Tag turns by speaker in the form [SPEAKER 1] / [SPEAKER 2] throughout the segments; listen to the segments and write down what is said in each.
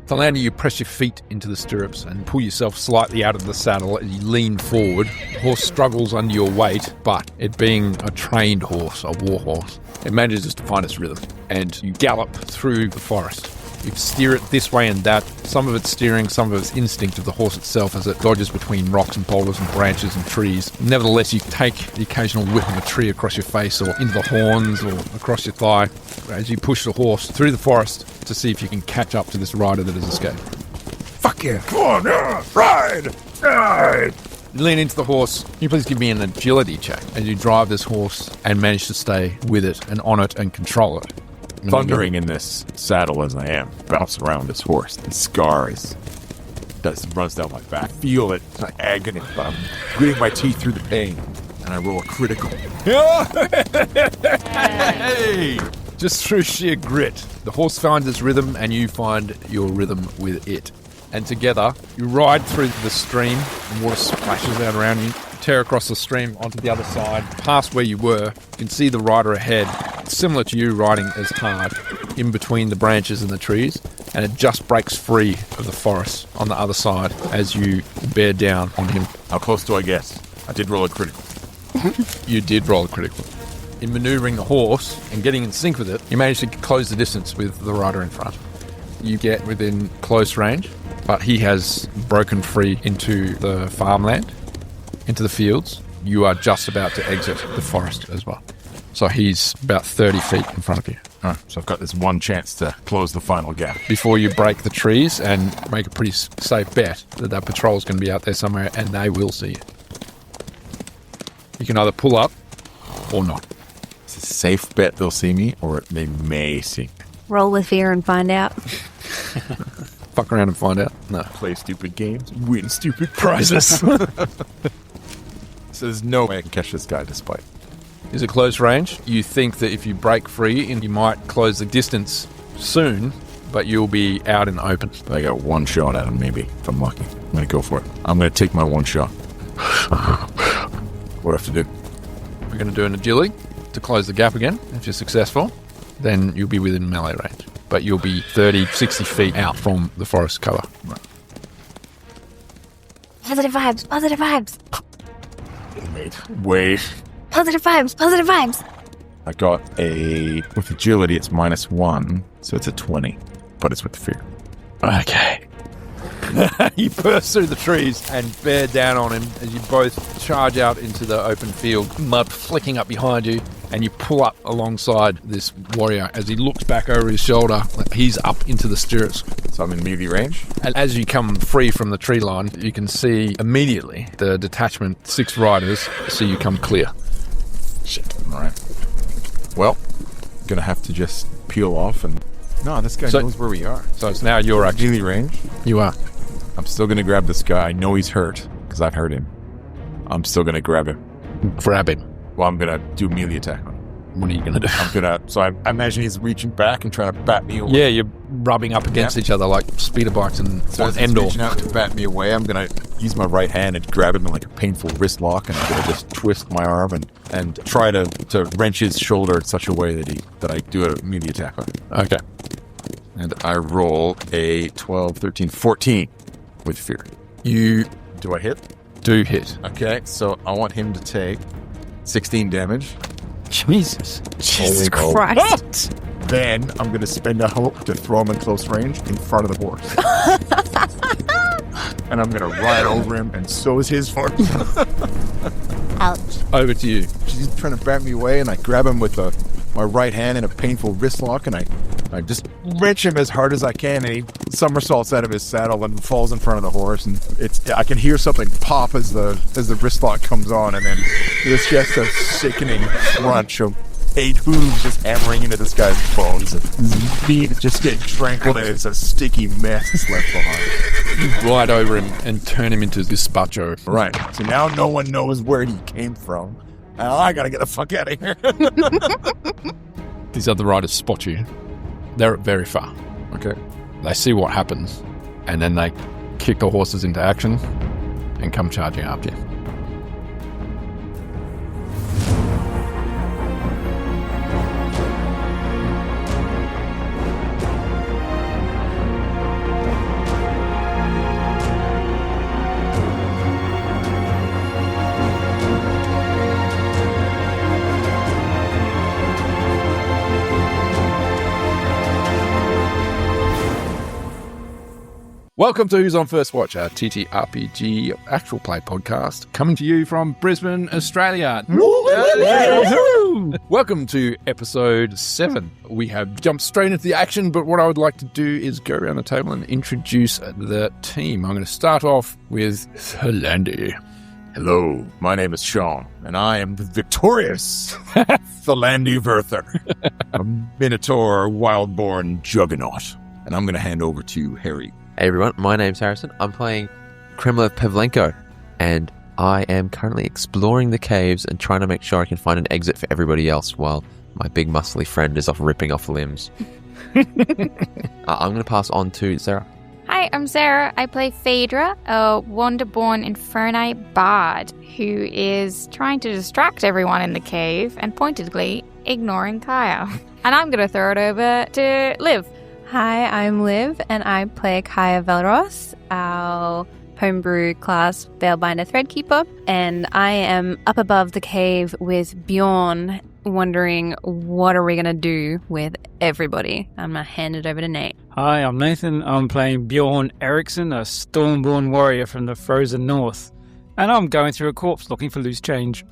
[SPEAKER 1] Tholandi, you press your feet into the stirrups and pull yourself slightly out of the saddle as you lean forward. The horse struggles under your weight, but it being a trained horse, a war horse, it manages to find its rhythm, and you gallop through the forest. You steer it this way and that. Some of it's steering, some of it's instinct of the horse itself as it dodges between rocks and boulders and branches and trees. Nevertheless, you take the occasional whip of a tree across your face or into the horns or across your thigh as you push the horse through the forest to see if you can catch up to this rider that has escaped.
[SPEAKER 2] Fuck yeah! Come on, ride! Ride!
[SPEAKER 1] You lean into the horse. Can you please give me an agility check as you drive this horse and manage to stay with it and on it and control it?
[SPEAKER 2] Thundering in this saddle as I am, bounce around this horse. The scars runs down my back. Feel it, it's like agony, but I'm gritting my teeth through the pain, and I roll a critical.
[SPEAKER 1] Hey! Just through sheer grit, the horse finds its rhythm, and you find your rhythm with it. And together, you ride through the stream, and water splashes out around you. Tear across the stream onto the other side, past where you were. You can see the rider ahead, similar to you riding as hard, in between the branches and the trees, and it just breaks free of the forest on the other side as you bear down on him.
[SPEAKER 2] How close do I get? I did roll a critical.
[SPEAKER 1] You did roll a critical. In manoeuvring the horse and getting in sync with it, you manage to close the distance with the rider in front. You get within close range, but he has broken free into the farmland, into the fields. You are just about to exit the forest as well. So he's about 30 feet in front of you.
[SPEAKER 2] So I've got this one chance to close the final gap.
[SPEAKER 1] Before you break the trees and make a pretty safe bet that patrol's going to be out there somewhere and they will see you. You can either pull up or not.
[SPEAKER 2] It's a safe bet they'll see me, or they may see me.
[SPEAKER 3] Roll with fear and find out.
[SPEAKER 1] Fuck around and find out. No.
[SPEAKER 2] Play stupid games, win stupid prizes. So there's no way I can catch this guy despite.
[SPEAKER 1] Is it close range? You think that if you break free, and you might close the distance soon, but you'll be out in the open.
[SPEAKER 2] I got one shot at him, maybe, if I'm lucky. I'm going to go for it. I'm going to take my one shot. What do I have to do?
[SPEAKER 1] We're going to do an agility to close the gap again. If you're successful, then you'll be within melee range. But you'll be 30, 60 feet out from the forest cover. Right.
[SPEAKER 3] Positive vibes, positive vibes.
[SPEAKER 2] Wait.
[SPEAKER 3] Positive vibes, positive vibes.
[SPEAKER 2] I got with agility, it's -1, so it's a 20, but it's with fear.
[SPEAKER 1] Okay. You burst through the trees and bear down on him as you both charge out into the open field, mud flicking up behind you, and you pull up alongside this warrior as he looks back over his shoulder. He's up into the stirrups.
[SPEAKER 2] So I'm in melee range?
[SPEAKER 1] And as you come free from the tree line, you can see immediately the detachment, 6 riders, see you come clear.
[SPEAKER 2] Shit. All right. Well, gonna have to just peel off and... No, this guy knows where we are.
[SPEAKER 1] So it's now your action.
[SPEAKER 2] Melee range?
[SPEAKER 1] You are.
[SPEAKER 2] I'm still gonna grab this guy. I know he's hurt, because I've hurt him. I'm still gonna grab him.
[SPEAKER 1] Grab him.
[SPEAKER 2] Well, I'm gonna do a melee attack on him.
[SPEAKER 1] What are you gonna do?
[SPEAKER 2] So I imagine he's reaching back and trying to bat me away.
[SPEAKER 1] Yeah, you're rubbing up against each other like speeder bikes and
[SPEAKER 2] so as
[SPEAKER 1] Endor.
[SPEAKER 2] He's reaching out to bat me away, I'm gonna use my right hand and grab him in like a painful wrist lock, and I'm gonna just twist my arm and try to wrench his shoulder in such a way that I do a melee attack on him.
[SPEAKER 1] Okay.
[SPEAKER 2] And I roll a 12, 13, 14 with fear.
[SPEAKER 1] You
[SPEAKER 2] do I hit?
[SPEAKER 1] Do hit.
[SPEAKER 2] Okay, so I want him to take 16 damage.
[SPEAKER 1] Jesus.
[SPEAKER 3] Jesus Christ.
[SPEAKER 2] Then I'm going to spend a hope to throw him in close range in front of the horse. And I'm going to ride over him, and so is his horse.
[SPEAKER 3] Ouch.
[SPEAKER 1] Over to you.
[SPEAKER 2] She's trying to bat me away, and I grab him with my right hand in a painful wrist lock, and I just wrench him as hard as I can, and he somersaults out of his saddle and falls in front of the horse, and I can hear something pop as the wrist lock comes on, and then there's just a sickening crunch of 8 hooves just hammering into this guy's bones, and his feet just getting trampled, and it's a sticky mess that's left behind.
[SPEAKER 1] You glide over him and turn him into gazpacho.
[SPEAKER 2] Right. So now no one knows where he came from. Now I gotta get the fuck out of here.
[SPEAKER 1] These other riders spot you. They're very far.
[SPEAKER 2] Okay.
[SPEAKER 1] They see what happens, and then they kick the horses into action and come charging after you. Welcome to Who's on First Watch, our TTRPG actual play podcast, coming to you from Brisbane, Australia. Welcome to episode 7. We have jumped straight into the action, but what I would like to do is go around the table and introduce the team. I'm going to start off with Tholandi.
[SPEAKER 2] Hello, my name is Sean, and I am the victorious Tholandi Verther, a Minotaur wildborn juggernaut. And I'm going to hand over to Harry.
[SPEAKER 4] Hey everyone, my name's Harrison. I'm playing Kremlev Pavlenko, and I am currently exploring the caves and trying to make sure I can find an exit for everybody else while my big muscly friend is off ripping off limbs. I'm going to pass on to Sarah.
[SPEAKER 5] Hi, I'm Sarah. I play Faedra, a Wanderborn Infernite bard who is trying to distract everyone in the cave and pointedly ignoring Kaya. And I'm going to throw it over to Liv.
[SPEAKER 6] Hi, I'm Liv, and I play Kaya Velros, our homebrew class Veilbinder Threadkeeper, and I am up above the cave with Bjorn, wondering what are we going to do with everybody. I'm going to hand it over to Nate.
[SPEAKER 7] Hi, I'm Nathan. I'm playing Bjorn Eriksson, a Stormborn warrior from the frozen north, and I'm going through a corpse looking for loose change.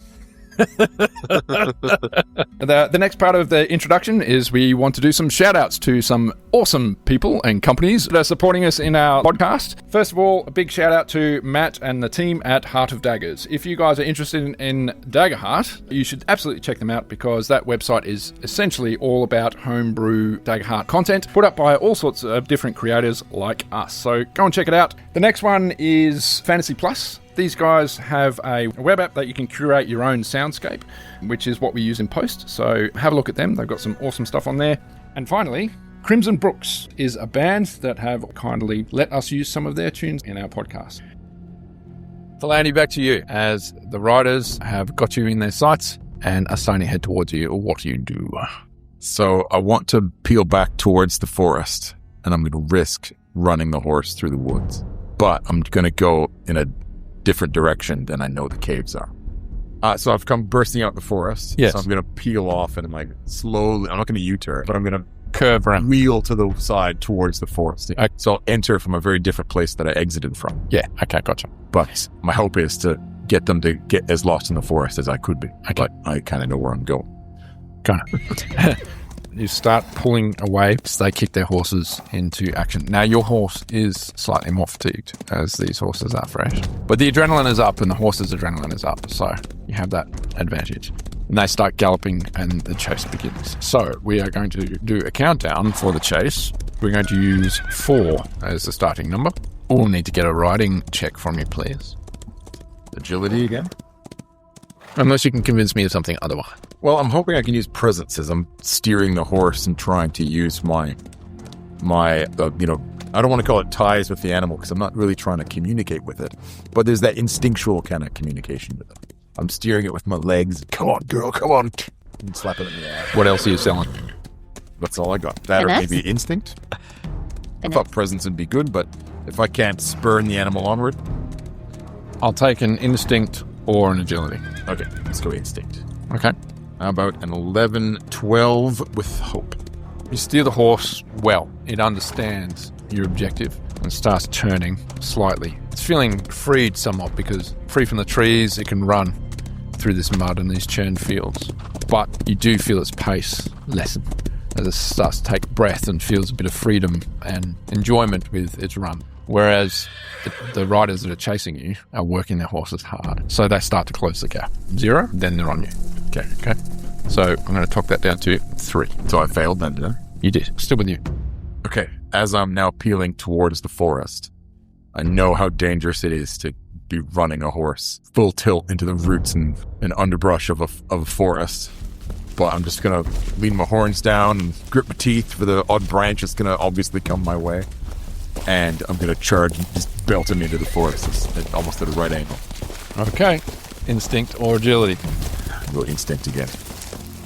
[SPEAKER 1] The next part of the introduction is we want to do some shout outs to some awesome people and companies that are supporting us in our podcast. First of all, a big shout out to Matt and the team at Heart of Daggers. If you guys are interested in Daggerheart, you should absolutely check them out because that website is essentially all about homebrew Daggerheart content put up by all sorts of different creators like us. So go and check it out. The next one is Fantasy Plus. These guys have a web app that you can curate your own soundscape, which is what we use in post. So have a look at them. They've got some awesome stuff on there. And finally, Crimson Brooks is a band that have kindly let us use some of their tunes in our podcast. Tholandi, back to you. As the riders have got you in their sights and are starting to head towards you, what do you do?
[SPEAKER 2] So I want to peel back towards the forest, and I'm going to risk running the horse through the woods. But I'm going to go in a different direction than I know the caves are. So I've come bursting out the forest.
[SPEAKER 1] Yes.
[SPEAKER 2] So I'm going to peel off and slowly, I'm not going to U-turn, but I'm going to
[SPEAKER 1] Curve around.
[SPEAKER 2] wheel to the side towards the forest.
[SPEAKER 1] Okay.
[SPEAKER 2] So I'll enter from a very different place that I exited from.
[SPEAKER 1] Yeah, okay, gotcha.
[SPEAKER 2] But my hope is to get them to get as lost in the forest as I could be.
[SPEAKER 1] Okay.
[SPEAKER 2] But I kind of know where I'm going.
[SPEAKER 1] Kind of. You start pulling away as they kick their horses into action. Now, your horse is slightly more fatigued, as these horses are fresh. But the adrenaline is up and the horse's adrenaline is up, so you have that advantage. And they start galloping and the chase begins. So we are going to do a countdown for the chase. We're going to use 4 as the starting number. We'll need to get a riding check from you, please.
[SPEAKER 2] Agility again?
[SPEAKER 1] Unless you can convince me of something otherwise.
[SPEAKER 2] Well, I'm hoping I can use presence as I'm steering the horse and trying to use my I don't want to call it ties with the animal because I'm not really trying to communicate with it. But there's that instinctual kind of communication with it. I'm steering it with my legs. Come on, girl, come on. And slap it in the ass.
[SPEAKER 1] What else are you selling?
[SPEAKER 2] That's all I got. That
[SPEAKER 6] Finesse?
[SPEAKER 2] or maybe instinct. I thought presence would be good, but if I can't spurn the animal onward.
[SPEAKER 1] I'll take an instinct or an agility.
[SPEAKER 2] Okay, let's go instinct.
[SPEAKER 1] Okay.
[SPEAKER 2] How about an 11, 12 with hope?
[SPEAKER 1] You steer the horse well. It understands your objective and starts turning slightly. It's feeling freed somewhat because free from the trees, it can run through this mud and these churned fields. But you do feel its pace lessen as it starts to take breath and feels a bit of freedom and enjoyment with its run. Whereas the riders that are chasing you are working their horses hard. So they start to close the gap. 0, then they're on you. Okay. So I'm going to talk that down to 3.
[SPEAKER 2] So I failed then, did I?
[SPEAKER 1] You did. Still with you.
[SPEAKER 2] Okay, as I'm now peeling towards the forest, I know how dangerous it is to be running a horse full tilt into the roots and underbrush of a forest. But I'm just going to lean my horns down and grip my teeth for the odd branch that's going to obviously come my way. And I'm going to charge and just belt him into the forest almost at a right angle.
[SPEAKER 1] Okay. Instinct or agility.
[SPEAKER 2] Go instinct again.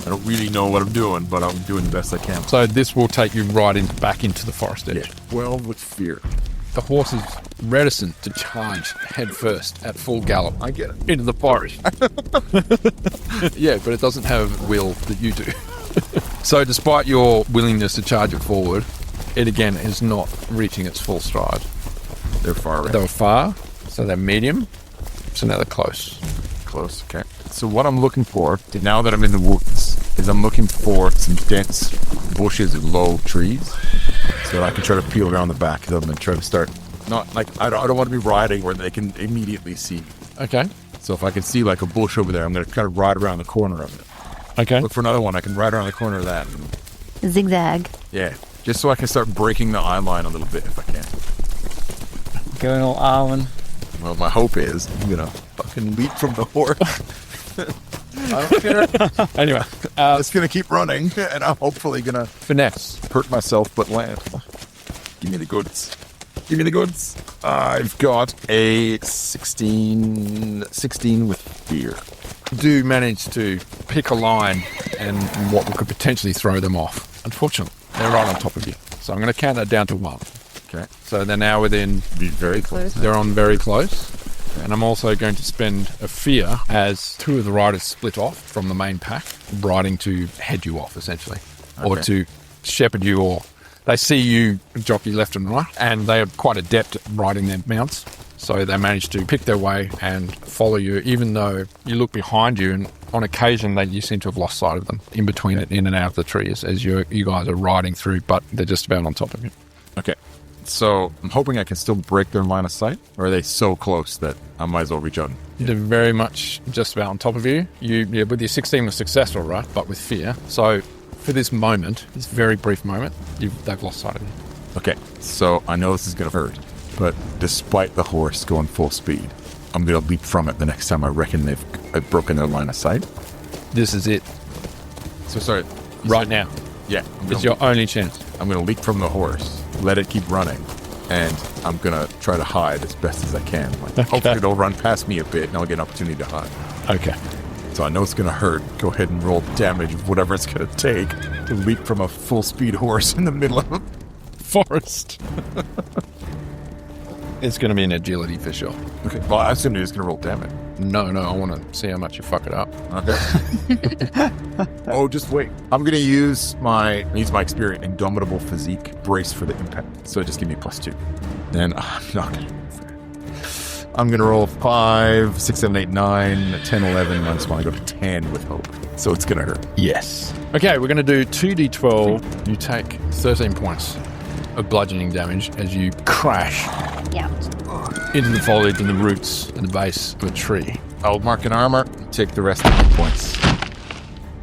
[SPEAKER 2] I don't really know what I'm doing, but I'm doing the best I can.
[SPEAKER 1] So this will take you right back into the forest edge.
[SPEAKER 2] Yeah, 12 with fear.
[SPEAKER 1] The horse is reticent to charge head first at full gallop.
[SPEAKER 2] I get it.
[SPEAKER 1] Into the forest. Yeah, but it doesn't have will that you do. So despite your willingness to charge it forward, it again is not reaching its full stride.
[SPEAKER 2] They're far away.
[SPEAKER 1] They were far, so they're medium. So now they're close.
[SPEAKER 2] Close, okay. So what I'm looking for, now that I'm in the woods, is I'm looking for some dense bushes and low trees so that I can try to peel around the back of them and try to start, not like, I don't want to be riding where they can immediately see me.
[SPEAKER 1] Okay.
[SPEAKER 2] So if I can see like a bush over there, I'm going to kind of ride around the corner of it.
[SPEAKER 1] Okay.
[SPEAKER 2] Look for another one. I can ride around the corner of that.
[SPEAKER 6] Zigzag.
[SPEAKER 2] Yeah. Just so I can start breaking the eye line a little bit if I can.
[SPEAKER 7] Going all Arwen.
[SPEAKER 2] Well, my hope is I'm going to fucking leap from the horse. I don't care.
[SPEAKER 1] Anyway,
[SPEAKER 2] It's going to keep running, and I'm hopefully going to
[SPEAKER 1] finesse.
[SPEAKER 2] hurt myself but land. Give me the goods. Give me the goods. I've got a 16 with fear.
[SPEAKER 1] Do manage to pick a line and what could potentially throw them off. Unfortunately, they're right on top of you. So I'm going to count that down to 1.
[SPEAKER 2] Okay.
[SPEAKER 1] So they're now within...
[SPEAKER 2] Be very close.
[SPEAKER 1] They're on very close. And I'm also going to spend a fear as 2 of the riders split off from the main pack, riding to head you off, essentially. Or to shepherd you, or they see you jockey left and right, and they are quite adept at riding their mounts. So they manage to pick their way and follow you, even though you look behind you, and on occasion you seem to have lost sight of them in between it, in and out of the trees as you guys are riding through, but they're just about on top of you.
[SPEAKER 2] Okay. So I'm hoping I can still break their line of sight, or are they so close that I might as well reach out?
[SPEAKER 1] They're very much just about on top of you. With your 16 was successful, right? But with fear. So for this moment, this very brief moment, they've lost sight of you.
[SPEAKER 2] Okay, so I know this is going to hurt, but despite the horse going full speed, I'm going to leap from it the next time I reckon I've broken their line of sight.
[SPEAKER 1] This is it.
[SPEAKER 2] So sorry.
[SPEAKER 1] Right now.
[SPEAKER 2] Yeah.
[SPEAKER 1] It's your only chance.
[SPEAKER 2] I'm going to leap from the horse, let it keep running, and I'm going to try to hide as best as I can. Hopefully they'll run past me a bit, and I'll get an opportunity to hide.
[SPEAKER 1] Okay.
[SPEAKER 2] So I know it's going to hurt. Go ahead and roll damage of whatever it's going to take to leap from a full-speed horse in the middle of a
[SPEAKER 1] forest. It's going to be an agility for sure.
[SPEAKER 2] Okay. Well, I assume you're just going to roll damage.
[SPEAKER 1] No, I want to see how much you fuck it up.
[SPEAKER 2] Okay. Oh, just wait. I'm going to use my experience, Indomitable Physique, brace for the impact. So just give me +2. Then I'm not going to. I'm going to roll 5, 6, 7, 8, 9, 10, 11, minus 1. I go to 10 with hope. So it's going to hurt.
[SPEAKER 1] Yes. Okay, we're going to do 2d12. You take 13 points of bludgeoning damage as you crash into the foliage and the roots and the base of a tree.
[SPEAKER 2] I'll mark an armor, take the rest of the points.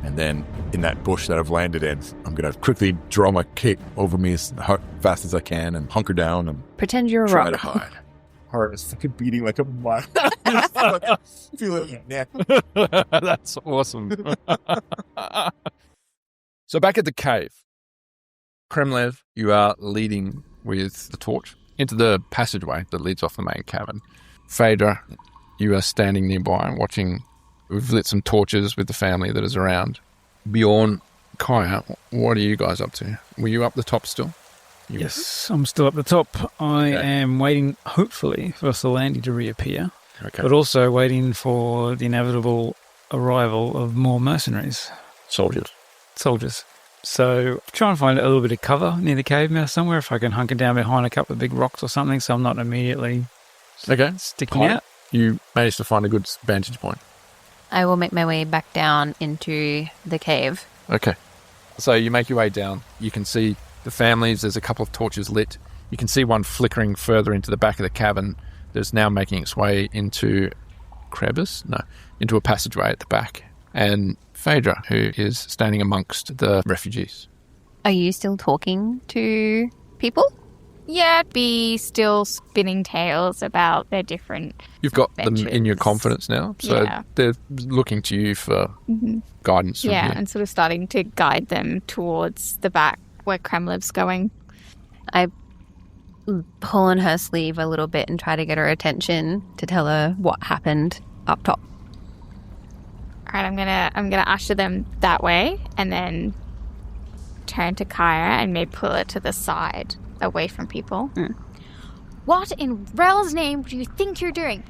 [SPEAKER 2] And then in that bush that I've landed in, I'm going to quickly draw my cape over me as fast as I can and hunker down and
[SPEAKER 6] Pretend you're a
[SPEAKER 2] try
[SPEAKER 6] rock.
[SPEAKER 2] to hide. Heart is fucking beating like a mile. Feel it in your neck.
[SPEAKER 1] That's awesome. So back at the cave, Kremlev, you are leading with the torch into the passageway that leads off the main cavern. Faedra, you are standing nearby watching. We've lit some torches with the family that is around. Bjorn, Kaya, what are you guys up to? Were you up the top still?
[SPEAKER 7] Yes, I'm still up the top. I am waiting, hopefully, for Tholandi to reappear, but also waiting for the inevitable arrival of more mercenaries. Soldiers. So try and find a little bit of cover near the cave mouth somewhere, if I can hunker down behind a couple of big rocks or something, so I'm not immediately sticking out.
[SPEAKER 1] You managed to find a good vantage point.
[SPEAKER 6] I will make my way back down into the cave.
[SPEAKER 1] Okay. So you make your way down. You can see the families. There's a couple of torches lit. You can see one flickering further into the back of the cavern that's now making its way into into a passageway at the back. And Faedra, who is standing amongst the refugees.
[SPEAKER 6] Are you still talking to people?
[SPEAKER 5] Yeah, be still spinning tales about their different
[SPEAKER 1] You've got them in your
[SPEAKER 5] adventures.
[SPEAKER 1] confidence now, so they're looking to you for guidance from here.
[SPEAKER 5] and sort of starting to guide them towards the back where Kremlev's going.
[SPEAKER 6] I pull on her sleeve a little bit and try to get her attention to tell her what happened up top.
[SPEAKER 5] All right, I'm gonna usher them that way, and then turn to Kaya and maybe pull it to the side, away from people. What in Rel's name do you think you're doing?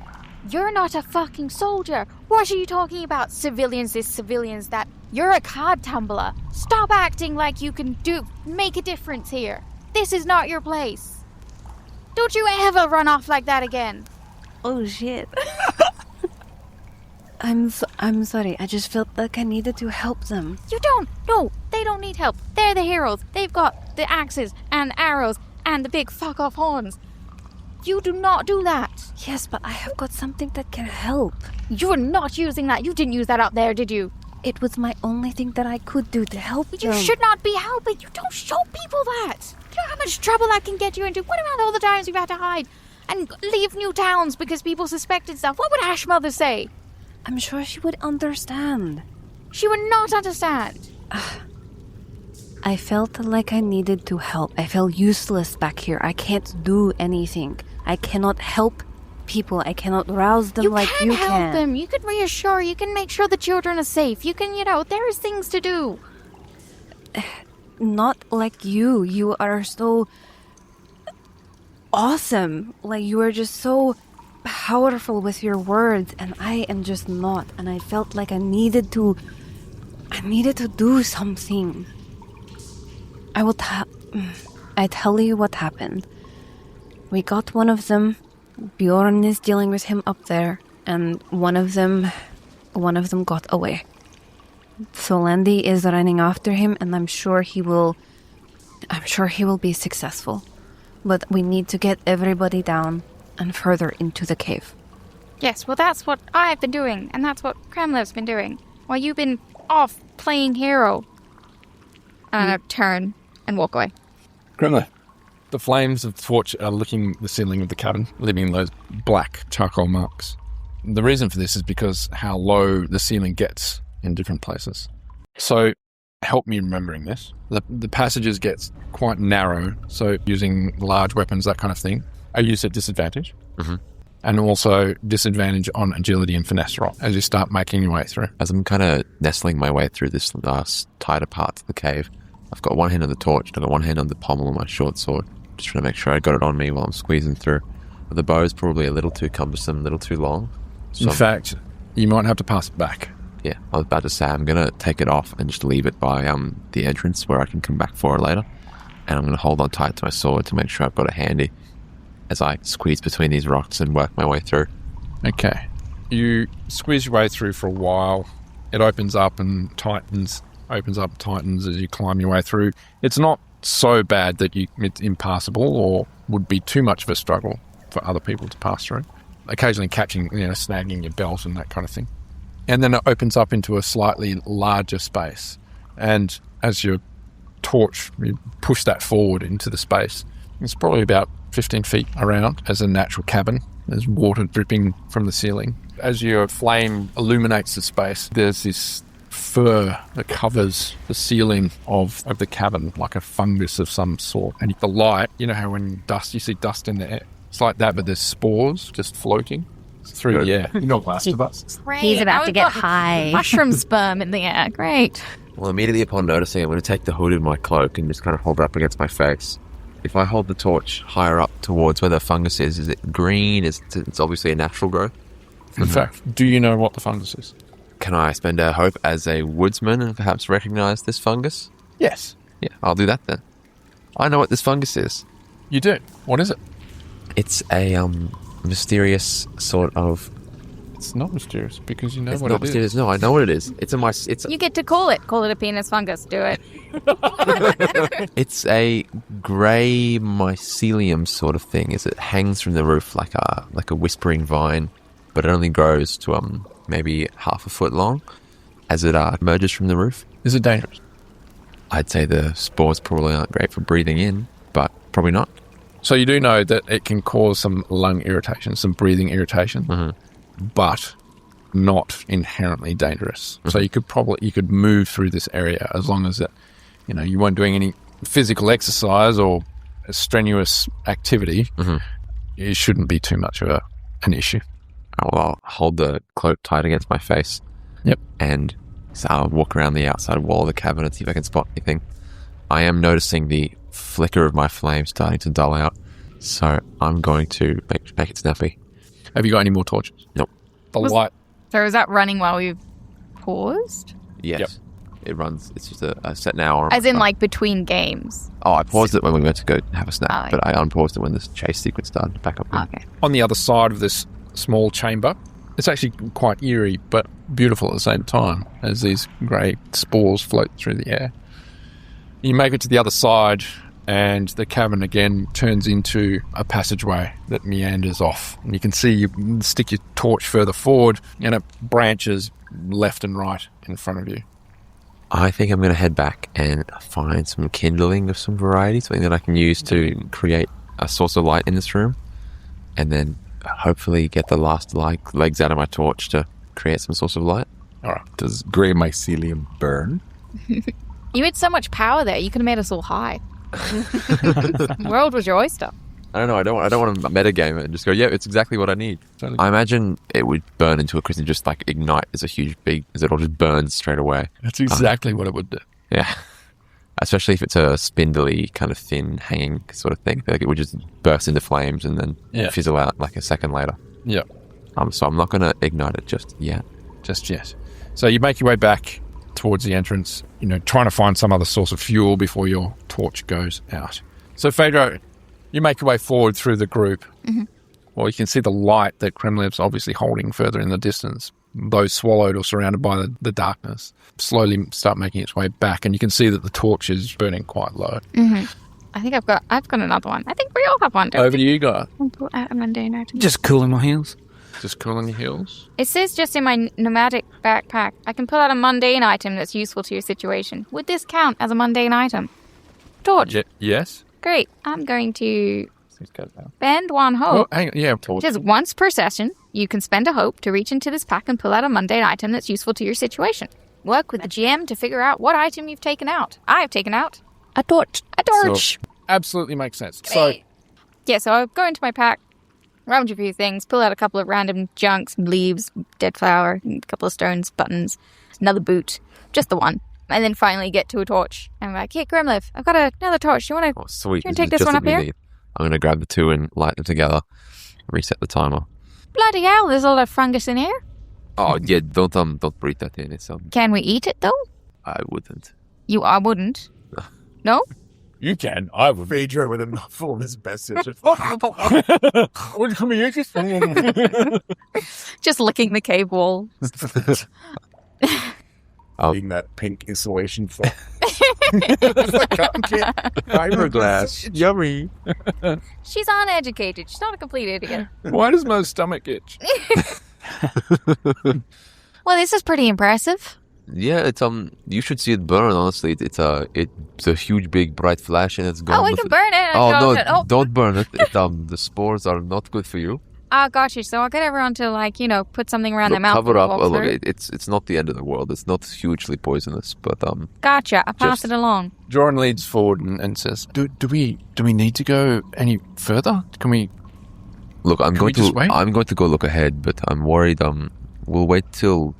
[SPEAKER 5] You're not a fucking soldier. What are you talking about? Civilians this, civilians that. You're a card tumbler. Stop acting like you can make a difference here. This is not your place. Don't you ever run off like that again.
[SPEAKER 6] Oh, shit. I'm sorry. I just felt like I needed to help them.
[SPEAKER 5] You don't. No, they don't need help. They're the heroes. They've got the axes and arrows and the big fuck-off horns. You do not do that.
[SPEAKER 6] Yes, but I have got something that can help.
[SPEAKER 5] You are not using that. You didn't use that out there, did you?
[SPEAKER 6] It was my only thing that I could do to help
[SPEAKER 5] You
[SPEAKER 6] them.
[SPEAKER 5] should not be helping. You don't show people that. You know how much trouble that can get you into. What about all the times you've had to hide and leave new towns because people suspected stuff? What would Ash Mother say?
[SPEAKER 6] I'm sure she would understand.
[SPEAKER 5] She would not understand.
[SPEAKER 6] I felt like I needed to help. I felt useless back here. I can't do anything. I cannot help people. I cannot rouse them like you
[SPEAKER 5] help
[SPEAKER 6] can.
[SPEAKER 5] them. You can reassure. You can make sure the children are safe. You can, there is things to do.
[SPEAKER 6] Not like you. You are so awesome. Like, you are just so powerful with your words, and I am just not. And I felt like I needed to do something. I tell you what happened. We got one of them. Bjorn is dealing with him up there, and one of them got away. Tholandi is running after him, and I'm sure he will be successful. But we need to get everybody down and further into the cave.
[SPEAKER 5] Yes, well, that's what I've been doing, and that's what Kremlev's been doing, while you've been off playing hero. And I turn and walk away.
[SPEAKER 1] Kremlev, the flames of the torch are licking the ceiling of the cabin, leaving those black charcoal marks. The reason for this is because how low the ceiling gets in different places. So help me remembering this. The passages get quite narrow, so using large weapons, that kind of thing, are used at disadvantage.
[SPEAKER 4] Mm-hmm.
[SPEAKER 1] And also disadvantage on agility and finesse roll as you start making your way through.
[SPEAKER 4] As I'm kind of nestling my way through this last tighter part of the cave, I've got one hand on the torch, I've got one hand on the pommel of my short sword, just trying to make sure I got it on me while I'm squeezing through. But the bow is probably a little too cumbersome, a little too long. So
[SPEAKER 1] in fact, you might have to pass it back.
[SPEAKER 4] Yeah, I was about to say I'm going to take it off and just leave it by the entrance where I can come back for it later. And I'm going to hold on tight to my sword to make sure I've got it handy as I squeeze between these rocks and work my way through.
[SPEAKER 1] Okay. You squeeze your way through for a while. It opens up and tightens, as you climb your way through. It's not so bad that it's impassable or would be too much of a struggle for other people to pass through. Occasionally catching, snagging your belt and that kind of thing. And then it opens up into a slightly larger space. And as you push that forward into the space, it's probably about 15 feet around as a natural cabin. There's water dripping from the ceiling. As your flame illuminates the space, there's this fur that covers the ceiling of the cabin, like a fungus of some sort. And the light, how when you see dust in the air? It's like that, but there's spores just floating through the air.
[SPEAKER 2] Last of Us.
[SPEAKER 5] Great.
[SPEAKER 3] He's about
[SPEAKER 5] Now
[SPEAKER 3] to
[SPEAKER 5] we've
[SPEAKER 3] get
[SPEAKER 5] got
[SPEAKER 3] high.
[SPEAKER 5] Mushroom sperm in the air. Great.
[SPEAKER 4] Well, immediately upon noticing, I'm going to take the hood of my cloak and just kind of hold it up against my face. If I hold the torch higher up towards where the fungus is it green? It's obviously a natural growth.
[SPEAKER 1] In fact, do you know what the fungus is?
[SPEAKER 4] Can I spend a hope as a woodsman and perhaps recognize this fungus?
[SPEAKER 1] Yes.
[SPEAKER 4] Yeah, I'll do that then. I know what this fungus is.
[SPEAKER 1] You do. What is it?
[SPEAKER 4] It's a mysterious sort of...
[SPEAKER 1] It's not mysterious because you know
[SPEAKER 4] It's
[SPEAKER 1] what
[SPEAKER 4] not
[SPEAKER 1] it
[SPEAKER 4] mysterious.
[SPEAKER 1] is.
[SPEAKER 4] No, I know what it is. It's
[SPEAKER 5] You get to call it. Call it a penis fungus. Do it.
[SPEAKER 4] It's a grey mycelium sort of thing. It hangs from the roof like a whispering vine, but it only grows to maybe half a foot long as it emerges from the roof.
[SPEAKER 1] Is it dangerous?
[SPEAKER 4] I'd say the spores probably aren't great for breathing in, but probably not.
[SPEAKER 1] So you do know that it can cause some lung irritation, some breathing irritation, but not inherently dangerous. So you could move through this area as long as you weren't doing any physical exercise or a strenuous activity. It shouldn't be too much of an issue.
[SPEAKER 4] I'll hold the cloak tight against my face.
[SPEAKER 1] Yep.
[SPEAKER 4] And so I'll walk around the outside wall of the cabin and see if I can spot anything. I am noticing the flicker of my flame starting to dull out, so I'm going to make it snappy.
[SPEAKER 1] Have you got any more torches?
[SPEAKER 4] Nope.
[SPEAKER 1] The light.
[SPEAKER 5] So is that running while we've paused?
[SPEAKER 4] Yes.
[SPEAKER 1] Yep.
[SPEAKER 4] It runs. It's just a set hour.
[SPEAKER 5] As in, like, between games.
[SPEAKER 4] Oh, I paused it when we went to go have a snack,
[SPEAKER 5] Oh,
[SPEAKER 4] but I unpaused it when this chase sequence started back up.
[SPEAKER 5] Okay.
[SPEAKER 1] On the other side of this small chamber, it's actually quite eerie, but beautiful at the same time, as these grey spores float through the air. You make it to the other side, and the cavern again turns into a passageway that meanders off. And you can see you stick your torch further forward, and it branches left and right in front of you.
[SPEAKER 4] I think I'm going to head back and find some kindling of some variety, something that I can use to create a source of light in this room, and then hopefully get the last legs out of my torch to create some source of light.
[SPEAKER 1] All right.
[SPEAKER 2] Does grey mycelium burn?
[SPEAKER 5] You had so much power there, you could have made us all high. The world was your oyster.
[SPEAKER 4] I don't know. I don't want to metagame it and just go, yeah, it's exactly what I need.
[SPEAKER 1] Totally.
[SPEAKER 4] I imagine it would burn into a crystal and just like ignite as a huge big, as it all just burns straight away.
[SPEAKER 1] That's exactly what it would do.
[SPEAKER 4] Yeah. Especially if it's a spindly, kind of thin, hanging sort of thing. Like it would just burst into flames and then fizzle out like a second later.
[SPEAKER 1] Yeah.
[SPEAKER 4] So I'm not going to ignite it just yet.
[SPEAKER 1] Just yet. So you make your way back towards the entrance, trying to find some other source of fuel before your torch goes out. So Faedra, you make your way forward through the group.
[SPEAKER 5] Mm-hmm.
[SPEAKER 1] Well, you can see the light that Kremlev's obviously holding further in the distance, though swallowed or surrounded by the darkness, slowly start making its way back, and you can see that the torch is burning quite low.
[SPEAKER 5] Mm-hmm. I think I've got another one. I think we all have one.
[SPEAKER 1] Over to you guys.
[SPEAKER 5] A mundane item.
[SPEAKER 7] Just cooling my heels.
[SPEAKER 1] Just cooling your heels.
[SPEAKER 5] It says just in my nomadic backpack, I can pull out a mundane item that's useful to your situation. Would this count as a mundane item? Torch.
[SPEAKER 1] Yes.
[SPEAKER 5] Great. I'm going to spend one
[SPEAKER 1] Oh,
[SPEAKER 5] hope.
[SPEAKER 1] hang on. Yeah, torch.
[SPEAKER 5] Just once per session, you can spend a hope to reach into this pack and pull out a mundane item that's useful to your situation. Work with the GM to figure out what item you've taken out. I've taken out a torch. A torch.
[SPEAKER 1] So, absolutely makes sense.
[SPEAKER 5] So I'll go into my pack, rummage a few things, pull out a couple of random junks, leaves, dead flower, a couple of stones, buttons, another boot, just the one. And then finally get to a torch. And I'm like, hey, Kremlev, I've got another torch. You want to
[SPEAKER 4] sweet.
[SPEAKER 5] You wanna take this one up here?
[SPEAKER 4] I'm going to grab the two and light them together, reset the timer.
[SPEAKER 5] Bloody hell, there's a lot of fungus in here.
[SPEAKER 4] Oh, yeah, don't breathe that in. It's
[SPEAKER 5] Can we eat it, though?
[SPEAKER 4] I wouldn't.
[SPEAKER 5] I wouldn't. No?
[SPEAKER 2] You can. I would. Faedra with a mouthful of his message.
[SPEAKER 5] Just licking the cave wall.
[SPEAKER 2] Being that pink insulation foam.
[SPEAKER 4] Fiberglass. Yummy.
[SPEAKER 5] She's uneducated. She's not a complete idiot.
[SPEAKER 1] Why does my stomach itch?
[SPEAKER 5] Well, this is pretty impressive.
[SPEAKER 4] Yeah, it's you should see it burn. Honestly, it's a huge, big, bright flash, and it's gone.
[SPEAKER 5] Oh, we can burn it.
[SPEAKER 4] Oh no! Don't burn it. The spores are not good for you.
[SPEAKER 5] Got you. So I'll get everyone to put something around their mouth.
[SPEAKER 4] Cover up.
[SPEAKER 5] Look,
[SPEAKER 4] it's not the end of the world. It's not hugely poisonous, but
[SPEAKER 5] Gotcha. I'll pass it along.
[SPEAKER 1] Bjorn leads forward and says, "Do we need to go any further? Can we?"
[SPEAKER 4] Look, I'm going to go look ahead, but I'm worried. We'll wait till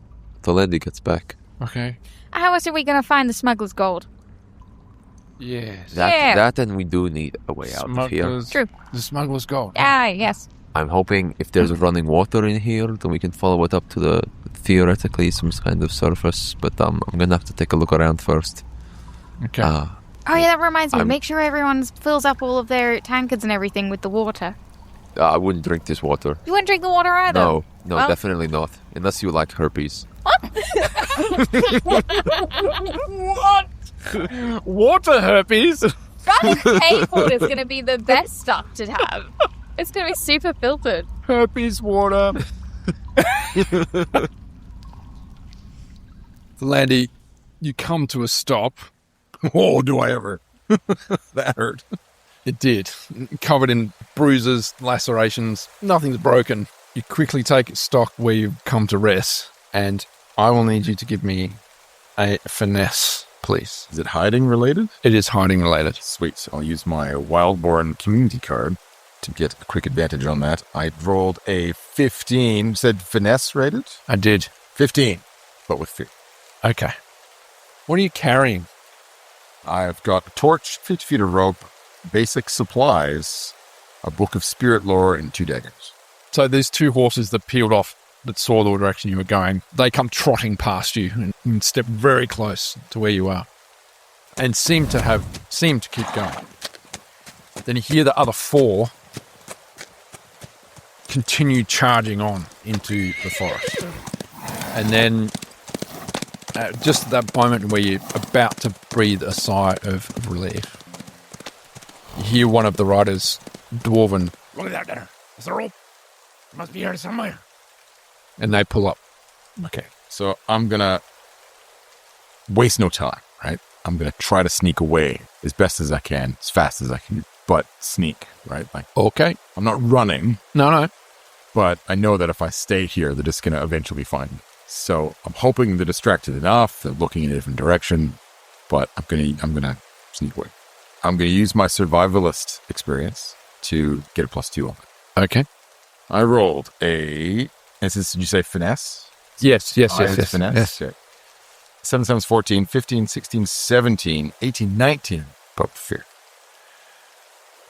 [SPEAKER 4] Tholandi gets back.
[SPEAKER 1] Okay.
[SPEAKER 5] How else are we going to find the smuggler's gold?
[SPEAKER 1] Yes.
[SPEAKER 4] That and we do need a way out of here.
[SPEAKER 5] True.
[SPEAKER 1] The smuggler's gold.
[SPEAKER 5] Yes.
[SPEAKER 4] I'm hoping if there's running water in here, then we can follow it up to theoretically some kind of surface. But I'm going to have to take a look around first.
[SPEAKER 1] Okay.
[SPEAKER 5] Oh yeah, that reminds me. Make sure everyone fills up all of their tankards and everything with the water.
[SPEAKER 4] I wouldn't drink this water.
[SPEAKER 5] You wouldn't drink the water either?
[SPEAKER 4] No, definitely not. Unless you like herpes.
[SPEAKER 1] What? Water herpes?
[SPEAKER 5] Cave water is going to be the best stuff to have. It's going to be super filtered.
[SPEAKER 1] Herpes water. Tholandi, you come to a stop.
[SPEAKER 2] Oh, do I ever? That hurt.
[SPEAKER 1] It did. Covered in bruises, lacerations. Nothing's broken. You quickly take stock where you've come to rest, and I will need you to give me a finesse, please.
[SPEAKER 2] Is it hiding related?
[SPEAKER 1] It is hiding related.
[SPEAKER 2] Sweet. I'll use my Wildborn community card to get a quick advantage on that. I rolled a 15. Said finesse rated?
[SPEAKER 1] I did.
[SPEAKER 2] 15, but with fear.
[SPEAKER 1] Okay. What are you carrying?
[SPEAKER 2] I've got a torch, 50 feet of rope, basic supplies, a book of spirit lore, and 2 daggers.
[SPEAKER 1] So there's 2 horses that peeled off that saw the direction you were going, they come trotting past you and step very close to where you are and seem to keep going. Then you hear the other 4 continue charging on into the forest. And then just at that moment where you're about to breathe a sigh of relief, you hear one of the riders, Dwarven, "Look at that there. It's a rope. It must be here somewhere." And they pull up.
[SPEAKER 2] Okay, so I'm going to waste no time, right? I'm going to try to sneak away as best as I can, as fast as I can, but sneak, right? Like,
[SPEAKER 1] Okay.
[SPEAKER 2] I'm not running,
[SPEAKER 1] No.
[SPEAKER 2] but I know that if I stay here, they're just going to eventually find me. So I'm hoping they're distracted enough, they're looking in a different direction, but I'm gonna sneak away. I'm going to use my survivalist experience to get a +2 on it.
[SPEAKER 1] Okay.
[SPEAKER 2] I rolled a... Did you say finesse?
[SPEAKER 1] Yes.
[SPEAKER 2] Finesse?
[SPEAKER 1] Yes.
[SPEAKER 2] Okay. 7 times 14, 15, 16, 17, 18, 19. But fear.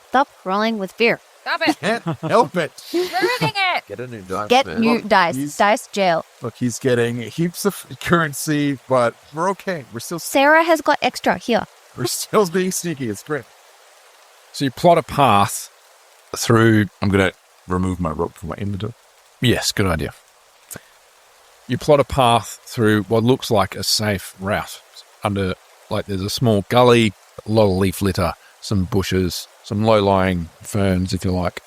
[SPEAKER 3] Stop rolling with fear.
[SPEAKER 5] Stop it.
[SPEAKER 2] Can't help it.
[SPEAKER 5] Ruining it.
[SPEAKER 4] Get a new dice.
[SPEAKER 3] Get
[SPEAKER 4] man.
[SPEAKER 3] new dice.
[SPEAKER 2] he's-
[SPEAKER 3] Dice jail.
[SPEAKER 2] Look, he's getting heaps of currency, but we're okay. We're still
[SPEAKER 3] Sarah has got extra here.
[SPEAKER 2] being sneaky. It's great.
[SPEAKER 1] So you plot a path through...
[SPEAKER 2] I'm going to remove my rope from my inventory.
[SPEAKER 1] Yes, good idea. You plot a path through what looks like a safe route. Under, like, there's a small gully, a lot of leaf litter, some bushes, some low-lying ferns, if you like.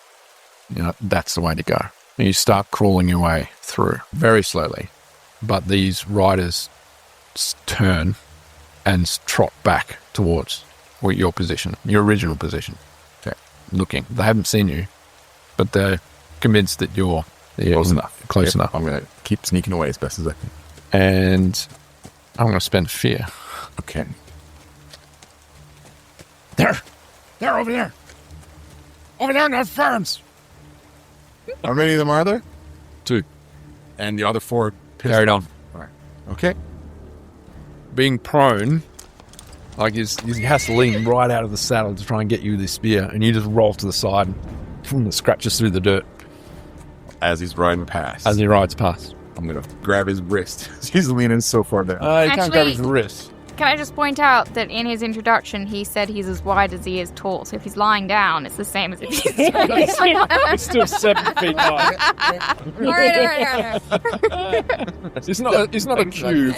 [SPEAKER 1] You know, that's the way to go. And you start crawling your way through very slowly. But these riders turn and trot back towards your position, your original position. Okay. Looking. They haven't seen you, but they're convinced that you're
[SPEAKER 2] Close enough.
[SPEAKER 1] Close enough.
[SPEAKER 2] I'm going to keep sneaking away as best as I can.
[SPEAKER 1] And I'm going to spend fear.
[SPEAKER 2] Okay.
[SPEAKER 1] There, over there. Over there in those ferns.
[SPEAKER 2] How many of them are there?
[SPEAKER 1] 2.
[SPEAKER 2] And the other 4
[SPEAKER 1] Carried on.
[SPEAKER 2] Okay.
[SPEAKER 1] Being prone, like he has to lean right out of the saddle to try and get you with his spear, and you just roll to the side and it scratches through the dirt
[SPEAKER 2] As he's riding past.
[SPEAKER 1] as he rides past.
[SPEAKER 2] I'm going to grab his wrist. He's leaning so far down.
[SPEAKER 1] You can't grab
[SPEAKER 5] Actually-
[SPEAKER 1] his wrist.
[SPEAKER 5] Can I just point out that in his introduction, he said he's as wide as he is tall. So if he's lying down, it's the same as if he's
[SPEAKER 1] He's still 7 feet high.
[SPEAKER 5] All right.
[SPEAKER 1] It's not a cube.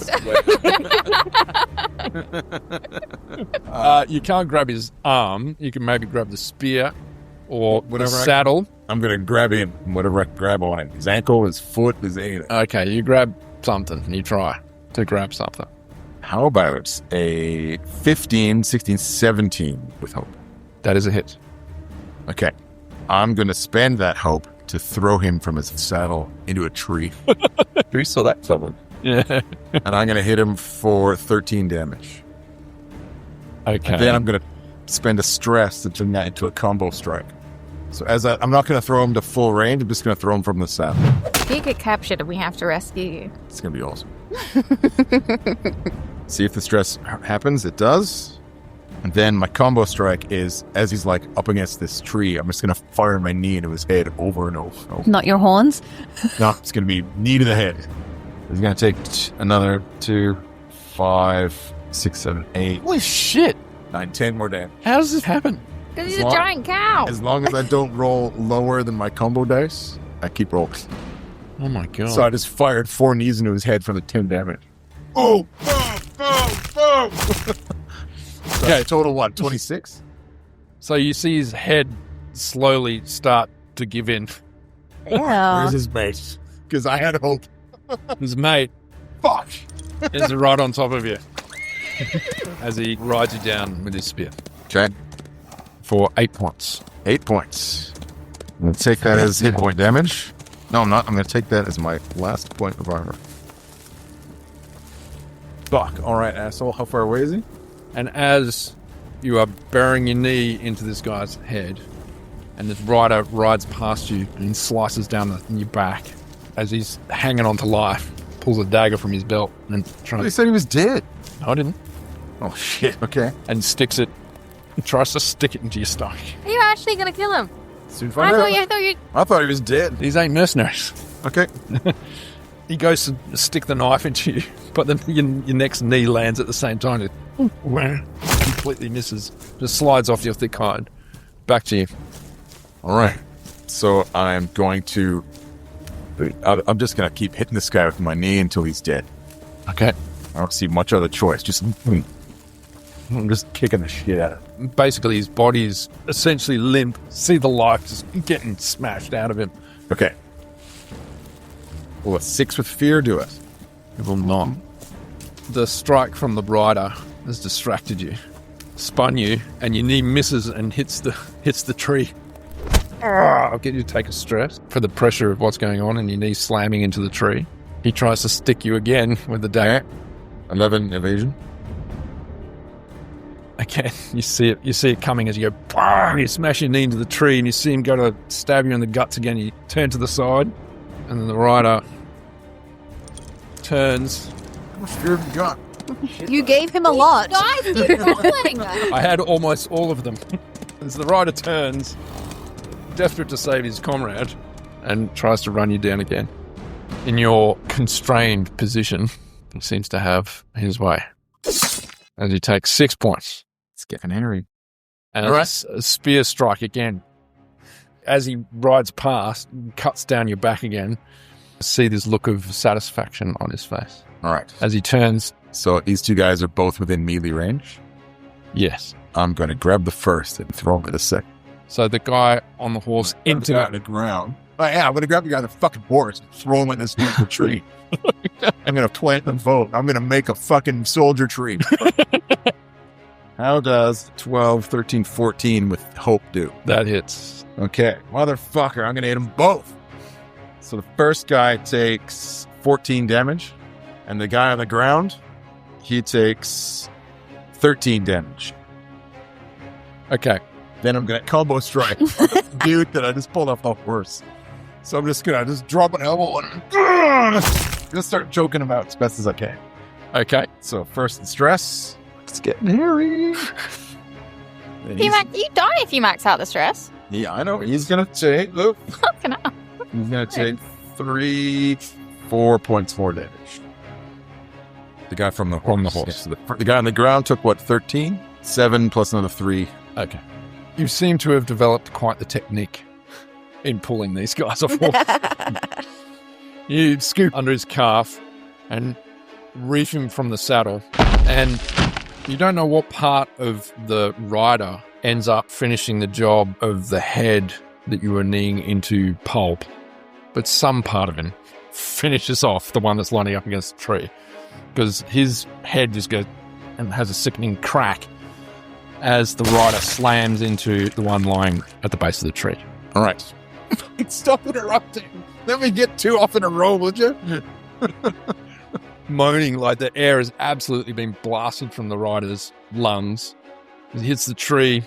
[SPEAKER 1] You can't grab his arm. You can maybe grab the spear or
[SPEAKER 2] Whatever
[SPEAKER 1] the
[SPEAKER 2] I-
[SPEAKER 1] saddle.
[SPEAKER 2] I'm going to grab him. Whatever I can grab on his ankle, his foot, his anything.
[SPEAKER 1] Okay, you grab something. You try to grab something.
[SPEAKER 2] How about a 15, 16, 17 with hope?
[SPEAKER 1] That is a hit.
[SPEAKER 2] Okay. I'm going to spend that hope to throw him from his saddle into a tree.
[SPEAKER 4] We saw that coming.
[SPEAKER 1] Yeah.
[SPEAKER 2] And I'm going to hit him for 13 damage.
[SPEAKER 1] Okay.
[SPEAKER 2] And then I'm going to spend a stress to turn that into a combo strike. So I'm not going to throw him to full range. I'm just going to throw him from the saddle.
[SPEAKER 5] If you get captured and we have to rescue you.
[SPEAKER 2] It's going to be awesome. See if the stress happens. It does. And then my combo strike is, as he's like up against this tree, I'm just going to fire my knee into his head over and over.
[SPEAKER 6] Not your horns.
[SPEAKER 2] No, it's going to be knee to the head. He's going to take another 2, 5, 6, 7, 8,
[SPEAKER 1] Holy shit!
[SPEAKER 2] 9, 10 more damage.
[SPEAKER 1] How does this happen?
[SPEAKER 5] Because
[SPEAKER 2] As
[SPEAKER 5] he's a
[SPEAKER 2] long-
[SPEAKER 5] giant cow.
[SPEAKER 2] As long as I don't roll lower than my combo dice, I keep rolling.
[SPEAKER 1] Oh my god.
[SPEAKER 2] So I just fired 4 knees into his head for the 10 damage. Oh! Boom! Okay, total what? 26?
[SPEAKER 1] So you see his head slowly start to give in.
[SPEAKER 2] Where's
[SPEAKER 6] Ew.
[SPEAKER 2] his mate? Because I had hope.
[SPEAKER 1] His mate
[SPEAKER 2] Fuck!
[SPEAKER 1] is right on top of you as he rides you down with his spear
[SPEAKER 2] Okay,
[SPEAKER 1] for 8 points.
[SPEAKER 2] 8 points. I'm going to take that as hit point damage. No, I'm not. I'm going to take that as my last point of armor. Fuck. All right, asshole. How far away is he?
[SPEAKER 1] And as you are burying your knee into this guy's head, and this rider rides past you and slices down your back as he's hanging on to life, pulls a dagger from his belt and
[SPEAKER 2] He
[SPEAKER 1] tries.
[SPEAKER 2] said he was dead.
[SPEAKER 1] No, I didn't.
[SPEAKER 2] Oh, shit. Okay.
[SPEAKER 1] And sticks it. Tries to stick it into your stomach.
[SPEAKER 5] Are you actually going to kill him?
[SPEAKER 2] Soon
[SPEAKER 5] I
[SPEAKER 2] find out.
[SPEAKER 5] thought you.
[SPEAKER 2] I thought he was dead.
[SPEAKER 1] These ain't mercenaries.
[SPEAKER 2] Okay.
[SPEAKER 1] He goes to stick the knife into you, but then your next knee lands at the same time. It completely misses. Just slides off your thick hide. Back to you.
[SPEAKER 2] All right. So I'm going to... I'm just going to keep hitting this guy with my knee until he's dead.
[SPEAKER 1] Okay.
[SPEAKER 2] I don't see much other choice. I'm just kicking the shit out of him.
[SPEAKER 1] Basically, his body is essentially limp. See the life just getting smashed out of him.
[SPEAKER 2] Okay. Will a 6 with fear do it?
[SPEAKER 1] It will not. The strike from the rider has distracted you, spun you, and your knee misses and hits the tree. I'll get you to take a stress for the pressure of what's going on and your knee slamming into the tree. He tries to stick you again with the dagger.
[SPEAKER 2] 11 evasion.
[SPEAKER 1] Again, you see it coming as you go, BAH! You smash your knee into the tree and you see him go to stab you in the guts again. You turn to the side and then the rider turns.
[SPEAKER 2] How much fear have you got?
[SPEAKER 6] You gave him a lot.
[SPEAKER 5] Guys, keep rolling.
[SPEAKER 1] I had almost all of them. As the rider turns, desperate to save his comrade, and tries to run you down again. In your constrained position, he seems to have his way. As you take 6 points.
[SPEAKER 2] It's getting hairy.
[SPEAKER 1] And
[SPEAKER 2] All
[SPEAKER 1] a spear strike again. As he rides past, cuts down your back again, see this look of satisfaction on his face.
[SPEAKER 2] All right.
[SPEAKER 1] As he turns...
[SPEAKER 2] So these two guys are both within melee range?
[SPEAKER 1] Yes.
[SPEAKER 2] I'm going to grab the first and throw him at the second.
[SPEAKER 1] So the guy on the horse into
[SPEAKER 2] the ground. Oh, yeah, I'm going to grab the guy on the fucking horse and throw him in this fucking tree. I'm going to plant them both. I'm going to make a fucking soldier tree. How does 12, 13, 14 with hope do?
[SPEAKER 1] That hits.
[SPEAKER 2] Okay. Motherfucker, I'm going to hit them both. So the first guy takes 14 damage, and the guy on the ground, he takes 13 damage.
[SPEAKER 1] Okay.
[SPEAKER 2] Then I'm going to combo strike the dude that I just pulled off the horse. So I'm just going to drop an elbow and just start choking him out as best as I can.
[SPEAKER 1] Okay.
[SPEAKER 2] So first in stress. It's getting hairy.
[SPEAKER 5] You die if you max out the stress.
[SPEAKER 2] Yeah, I know. He's going to take... Look.
[SPEAKER 5] Fucking hell.
[SPEAKER 2] He's going to take 4 points more damage. The guy from the horse. Yeah, so the guy on the ground took, what, 13? 7 plus another 3.
[SPEAKER 1] Okay. You seem to have developed quite the technique in pulling these guys off horses. You scoop under his calf and reef him from the saddle, and you don't know what part of the rider ends up finishing the job of the head that you were kneeing into pulp, but some part of him finishes off the one that's lining up against the tree, because his head just goes and has a sickening crack as the rider slams into the one lying at the base of the tree.
[SPEAKER 2] All right. Stop interrupting. Let me get 2 off in a row, would you?
[SPEAKER 1] Moaning like the air has absolutely been blasted from the rider's lungs. He hits the tree,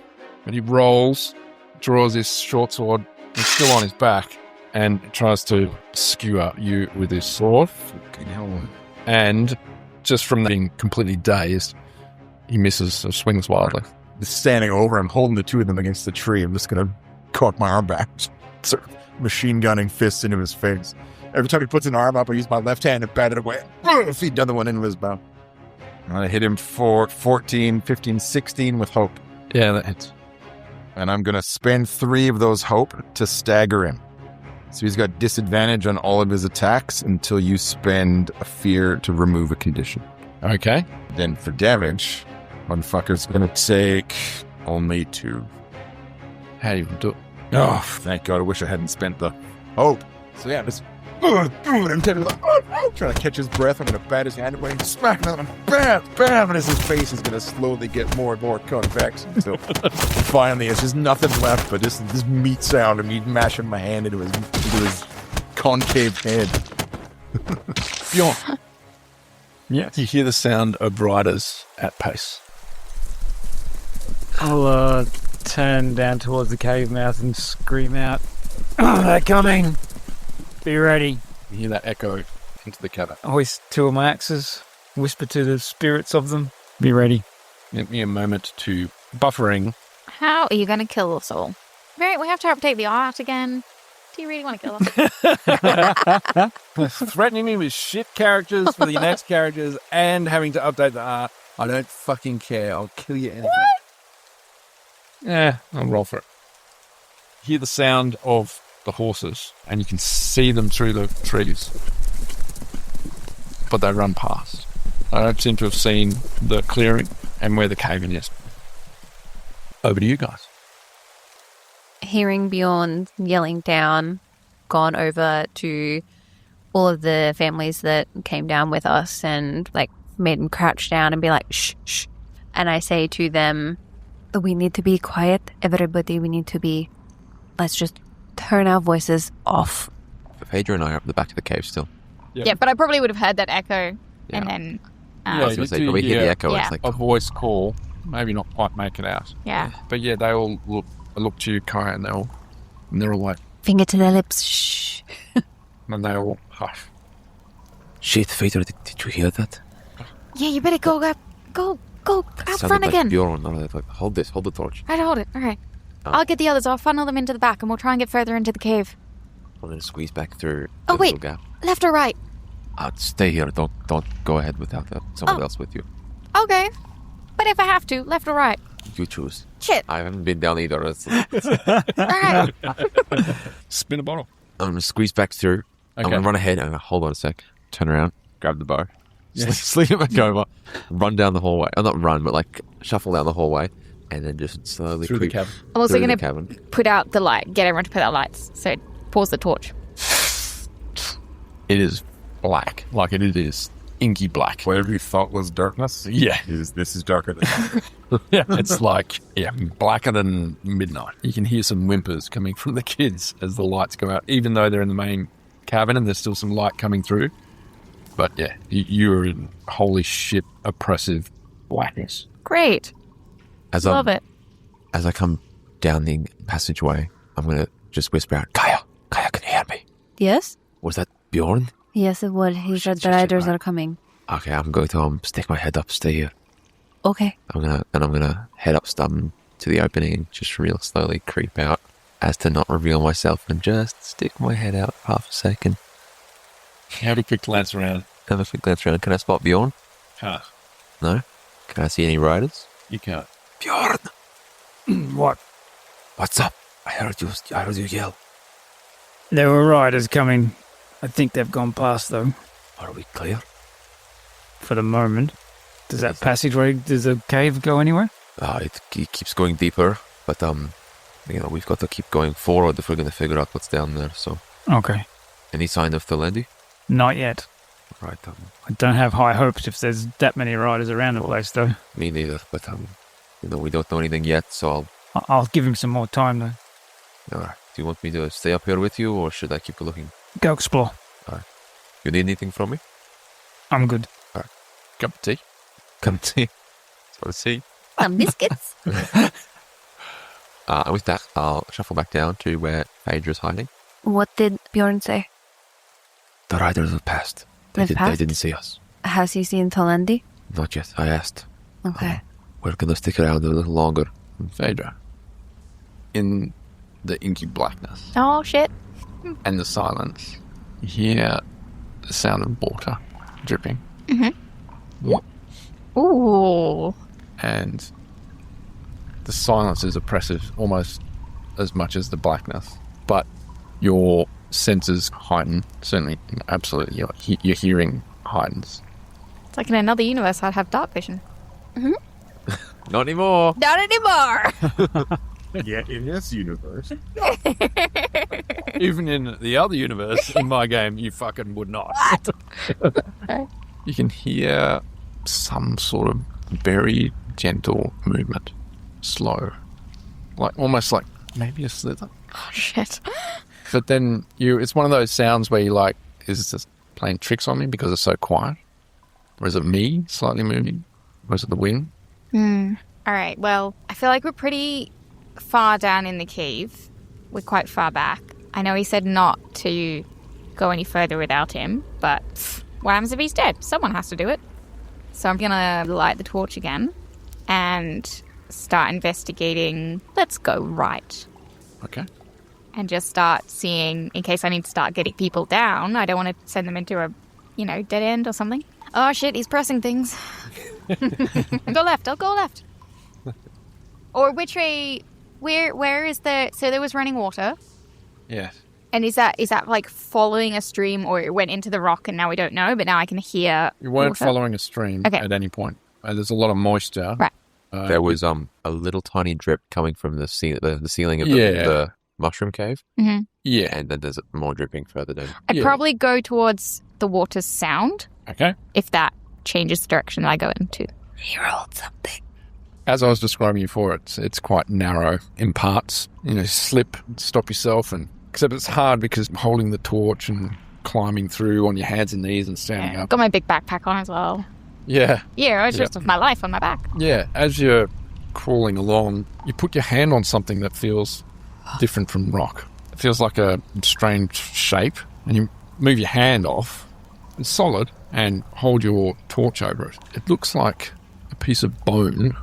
[SPEAKER 1] and he rolls, draws his short sword, he's still on his back, and tries to skewer you with his sword.
[SPEAKER 2] Fucking hell.
[SPEAKER 1] And just from being completely dazed, he misses or swings wildly.
[SPEAKER 2] Just standing over, I'm holding the 2 of them against the tree. I'm just going to cock my arm back, sort of machine gunning fists into his face. Every time he puts an arm up, I use my left hand to bat it away. Feed the other one into his mouth. I hit him for 14, 15, 16 with hope.
[SPEAKER 1] Yeah, that hits.
[SPEAKER 2] And I'm going to spend 3 of those hope to stagger him. So he's got disadvantage on all of his attacks until you spend a fear to remove a condition.
[SPEAKER 1] Okay.
[SPEAKER 2] Then for damage, motherfucker's going to take only 2.
[SPEAKER 1] How do you do it?
[SPEAKER 2] Oh, thank God. I wish I hadn't spent the hope. So yeah, just I'm trying to catch his breath. I'm going to bat his hand away and smack him and bam, bam, and as his face is going to slowly get more and more convex until finally it's just nothing left but this meat sound of me mashing my hand into his concave head.
[SPEAKER 1] Bjorn. Yeah. You hear the sound of riders at pace.
[SPEAKER 7] I'll turn down towards the cave mouth and scream out, "Oh, they're coming! Be ready."
[SPEAKER 1] You hear that echo into the cavern.
[SPEAKER 7] I hoist 2 of my axes, whisper to the spirits of them, "Be ready."
[SPEAKER 1] Give me a moment to buffering.
[SPEAKER 5] How are you going to kill us all? Right, we have to update the art again. Do you really want to kill us?
[SPEAKER 1] Threatening me with shit characters for the next characters and having to update the art. I don't fucking care. I'll kill you anyway. Yeah, I'll roll for it. Hear the sound of the horses, and you can see them through the trees. But they run past. I don't seem to have seen the clearing and where the cavern is. Over to you guys.
[SPEAKER 6] Hearing Bjorn yelling down, gone over to all of the families that came down with us and like made them crouch down and be like, shh, shh. And I say to them, we need to be quiet. Everybody, let's just turn our voices off.
[SPEAKER 4] Faedra and I are up the back of the cave still.
[SPEAKER 5] Yeah, but I probably would have heard that echo and then...
[SPEAKER 4] I was going to say, probably hear the echo.
[SPEAKER 5] Yeah.
[SPEAKER 4] It's like,
[SPEAKER 1] A voice call, maybe not quite make it out.
[SPEAKER 5] Yeah.
[SPEAKER 1] But yeah, they all look to you, Kai, and they're all like,
[SPEAKER 6] Finger to their lips, shh.
[SPEAKER 1] and they all hush.
[SPEAKER 4] shit, Faedra, did you hear that?
[SPEAKER 5] Yeah, you better go out
[SPEAKER 4] Sounded
[SPEAKER 5] front
[SPEAKER 4] like
[SPEAKER 5] again.
[SPEAKER 4] Bjorn. Like, hold the torch.
[SPEAKER 5] Right, hold it. Okay. I'll get the others. I'll funnel them into the back and we'll try and get further into the cave.
[SPEAKER 4] I'm going to squeeze back through
[SPEAKER 5] Oh,
[SPEAKER 4] the
[SPEAKER 5] wait.
[SPEAKER 4] little gap.
[SPEAKER 5] Left or right?
[SPEAKER 4] Stay here. Don't go ahead without someone else with you.
[SPEAKER 5] Okay. But if I have to, left or right?
[SPEAKER 4] You choose.
[SPEAKER 5] Shit.
[SPEAKER 4] I haven't been down either.
[SPEAKER 5] All right.
[SPEAKER 1] Spin a bottle.
[SPEAKER 4] I'm going to squeeze back through. I'm
[SPEAKER 1] Okay.
[SPEAKER 4] going to run ahead. I'm going to hold on a sec. Turn around. Grab the bow. Sling it back over. Run down the hallway. Not run, but like shuffle down the hallway. And then just slowly
[SPEAKER 1] Through the
[SPEAKER 4] creep
[SPEAKER 1] cavern.
[SPEAKER 5] I'm also
[SPEAKER 4] through the
[SPEAKER 5] going to
[SPEAKER 4] cavern.
[SPEAKER 5] put out the light. Get everyone to put out lights. So pause the torch.
[SPEAKER 1] It is black. Like it is inky black.
[SPEAKER 2] Whatever you thought was darkness,
[SPEAKER 1] Yeah.
[SPEAKER 2] this is darker than
[SPEAKER 1] Yeah. It's like, blacker than midnight. You can hear some whimpers coming from the kids as the lights go out, even though they're in the main cavern and there's still some light coming through. But yeah, you're in holy shit oppressive blackness.
[SPEAKER 5] Great. Love it.
[SPEAKER 4] As I come down the passageway, I'm going to just whisper out, Kaya, can you hear me?
[SPEAKER 6] Yes?
[SPEAKER 4] Was that Bjorn?
[SPEAKER 6] Yes, it would. He said the
[SPEAKER 4] Shit,
[SPEAKER 6] riders
[SPEAKER 4] right.
[SPEAKER 6] are coming.
[SPEAKER 4] Okay, I'm going to stick my head up, stay here.
[SPEAKER 6] Okay.
[SPEAKER 4] I'm gonna head up to the opening and just real slowly creep out as to not reveal myself and just stick my head out for half a second.
[SPEAKER 1] Have a quick glance around.
[SPEAKER 4] Have a quick glance around. Can I spot Bjorn?
[SPEAKER 1] Can't.
[SPEAKER 4] No? Can I see any riders?
[SPEAKER 1] You can't.
[SPEAKER 4] Bjorn!
[SPEAKER 7] What?
[SPEAKER 4] What's up? I heard you yell.
[SPEAKER 7] There were riders coming. I think they've gone past, though,
[SPEAKER 4] Are we clear?
[SPEAKER 7] for the moment. Does that passageway, does the cave go anywhere?
[SPEAKER 4] It keeps going deeper, but we've got to keep going forward if we're gonna figure out what's down there. So,
[SPEAKER 7] Okay.
[SPEAKER 4] any sign of Tholandi?
[SPEAKER 7] Not yet.
[SPEAKER 4] Right.
[SPEAKER 7] I don't have high hopes if there's that many riders around the place, though.
[SPEAKER 4] Me neither. But we don't know anything yet. So
[SPEAKER 7] I'll give him some more time, though.
[SPEAKER 4] All right. Do you want me to stay up here with you, or should I keep looking?
[SPEAKER 7] Go explore.
[SPEAKER 4] You need anything from me?
[SPEAKER 7] I'm good.
[SPEAKER 1] Cup of tea.
[SPEAKER 4] Come see. Let's see.
[SPEAKER 3] Some biscuits.
[SPEAKER 4] With that, I'll shuffle back down to where Phaedra's hiding.
[SPEAKER 6] What did Bjorn say?
[SPEAKER 4] The riders have passed.
[SPEAKER 6] They've
[SPEAKER 4] They
[SPEAKER 6] passed?
[SPEAKER 4] didn't see us.
[SPEAKER 6] Has he seen Tholandi?
[SPEAKER 4] Not yet. I asked.
[SPEAKER 6] Okay.
[SPEAKER 4] We're gonna stick around a little longer.
[SPEAKER 1] Phaedra. In the inky blackness
[SPEAKER 5] Oh, shit.
[SPEAKER 1] and the silence, you hear the sound of water dripping.
[SPEAKER 5] Ooh.
[SPEAKER 1] And the silence is oppressive almost as much as the blackness. But your senses heighten. Certainly, absolutely, your hearing heightens.
[SPEAKER 5] It's like in another universe, I'd have dark vision.
[SPEAKER 4] Not anymore.
[SPEAKER 5] Not anymore.
[SPEAKER 2] yeah, in this universe.
[SPEAKER 1] Even in the other universe, in my game, you fucking would not. You can hear some sort of very gentle movement. Slow. Almost like maybe a slither.
[SPEAKER 5] Oh, shit.
[SPEAKER 1] But then it's one of those sounds where you're like, is this playing tricks on me because it's so quiet? Or is it me slightly moving? Or is it the wind?
[SPEAKER 5] All right, well, I feel like we're pretty far down in the cave. We're quite far back. I know he said not to go any further without him, but what happens if he's dead? Someone has to do it. So I'm going to light the torch again and start investigating. Let's go right.
[SPEAKER 1] Okay.
[SPEAKER 5] and just start seeing, in case I need to start getting people down. I don't want to send them into a, dead end or something. Oh shit, he's pressing things. Go left, I'll go left. Or which way, where is so there was running water.
[SPEAKER 1] Yes.
[SPEAKER 5] And is that like following a stream, or it went into the rock and now we don't know, but now I can hear
[SPEAKER 1] You weren't
[SPEAKER 5] water?
[SPEAKER 1] following a stream at any point. There's a lot of moisture.
[SPEAKER 5] Right.
[SPEAKER 4] There was a little tiny drip coming from the ceiling of the mushroom cave.
[SPEAKER 5] Mm-hmm.
[SPEAKER 1] Yeah.
[SPEAKER 4] And then there's more dripping further down.
[SPEAKER 5] I'd probably go towards the water's sound.
[SPEAKER 1] Okay.
[SPEAKER 5] If that changes the direction I go into. He rolled something.
[SPEAKER 1] As I was describing before, it's quite narrow in parts. Slip, stop yourself, except it's hard because holding the torch and climbing through on your hands and knees and standing up.
[SPEAKER 5] Got my big backpack on as well.
[SPEAKER 1] Yeah.
[SPEAKER 5] Yeah, it's just my life on my back.
[SPEAKER 1] Yeah, as you're crawling along, you put your hand on something that feels different from rock. It feels like a strange shape, and you move your hand off. It's solid, and hold your torch over it. It looks like a piece of bone.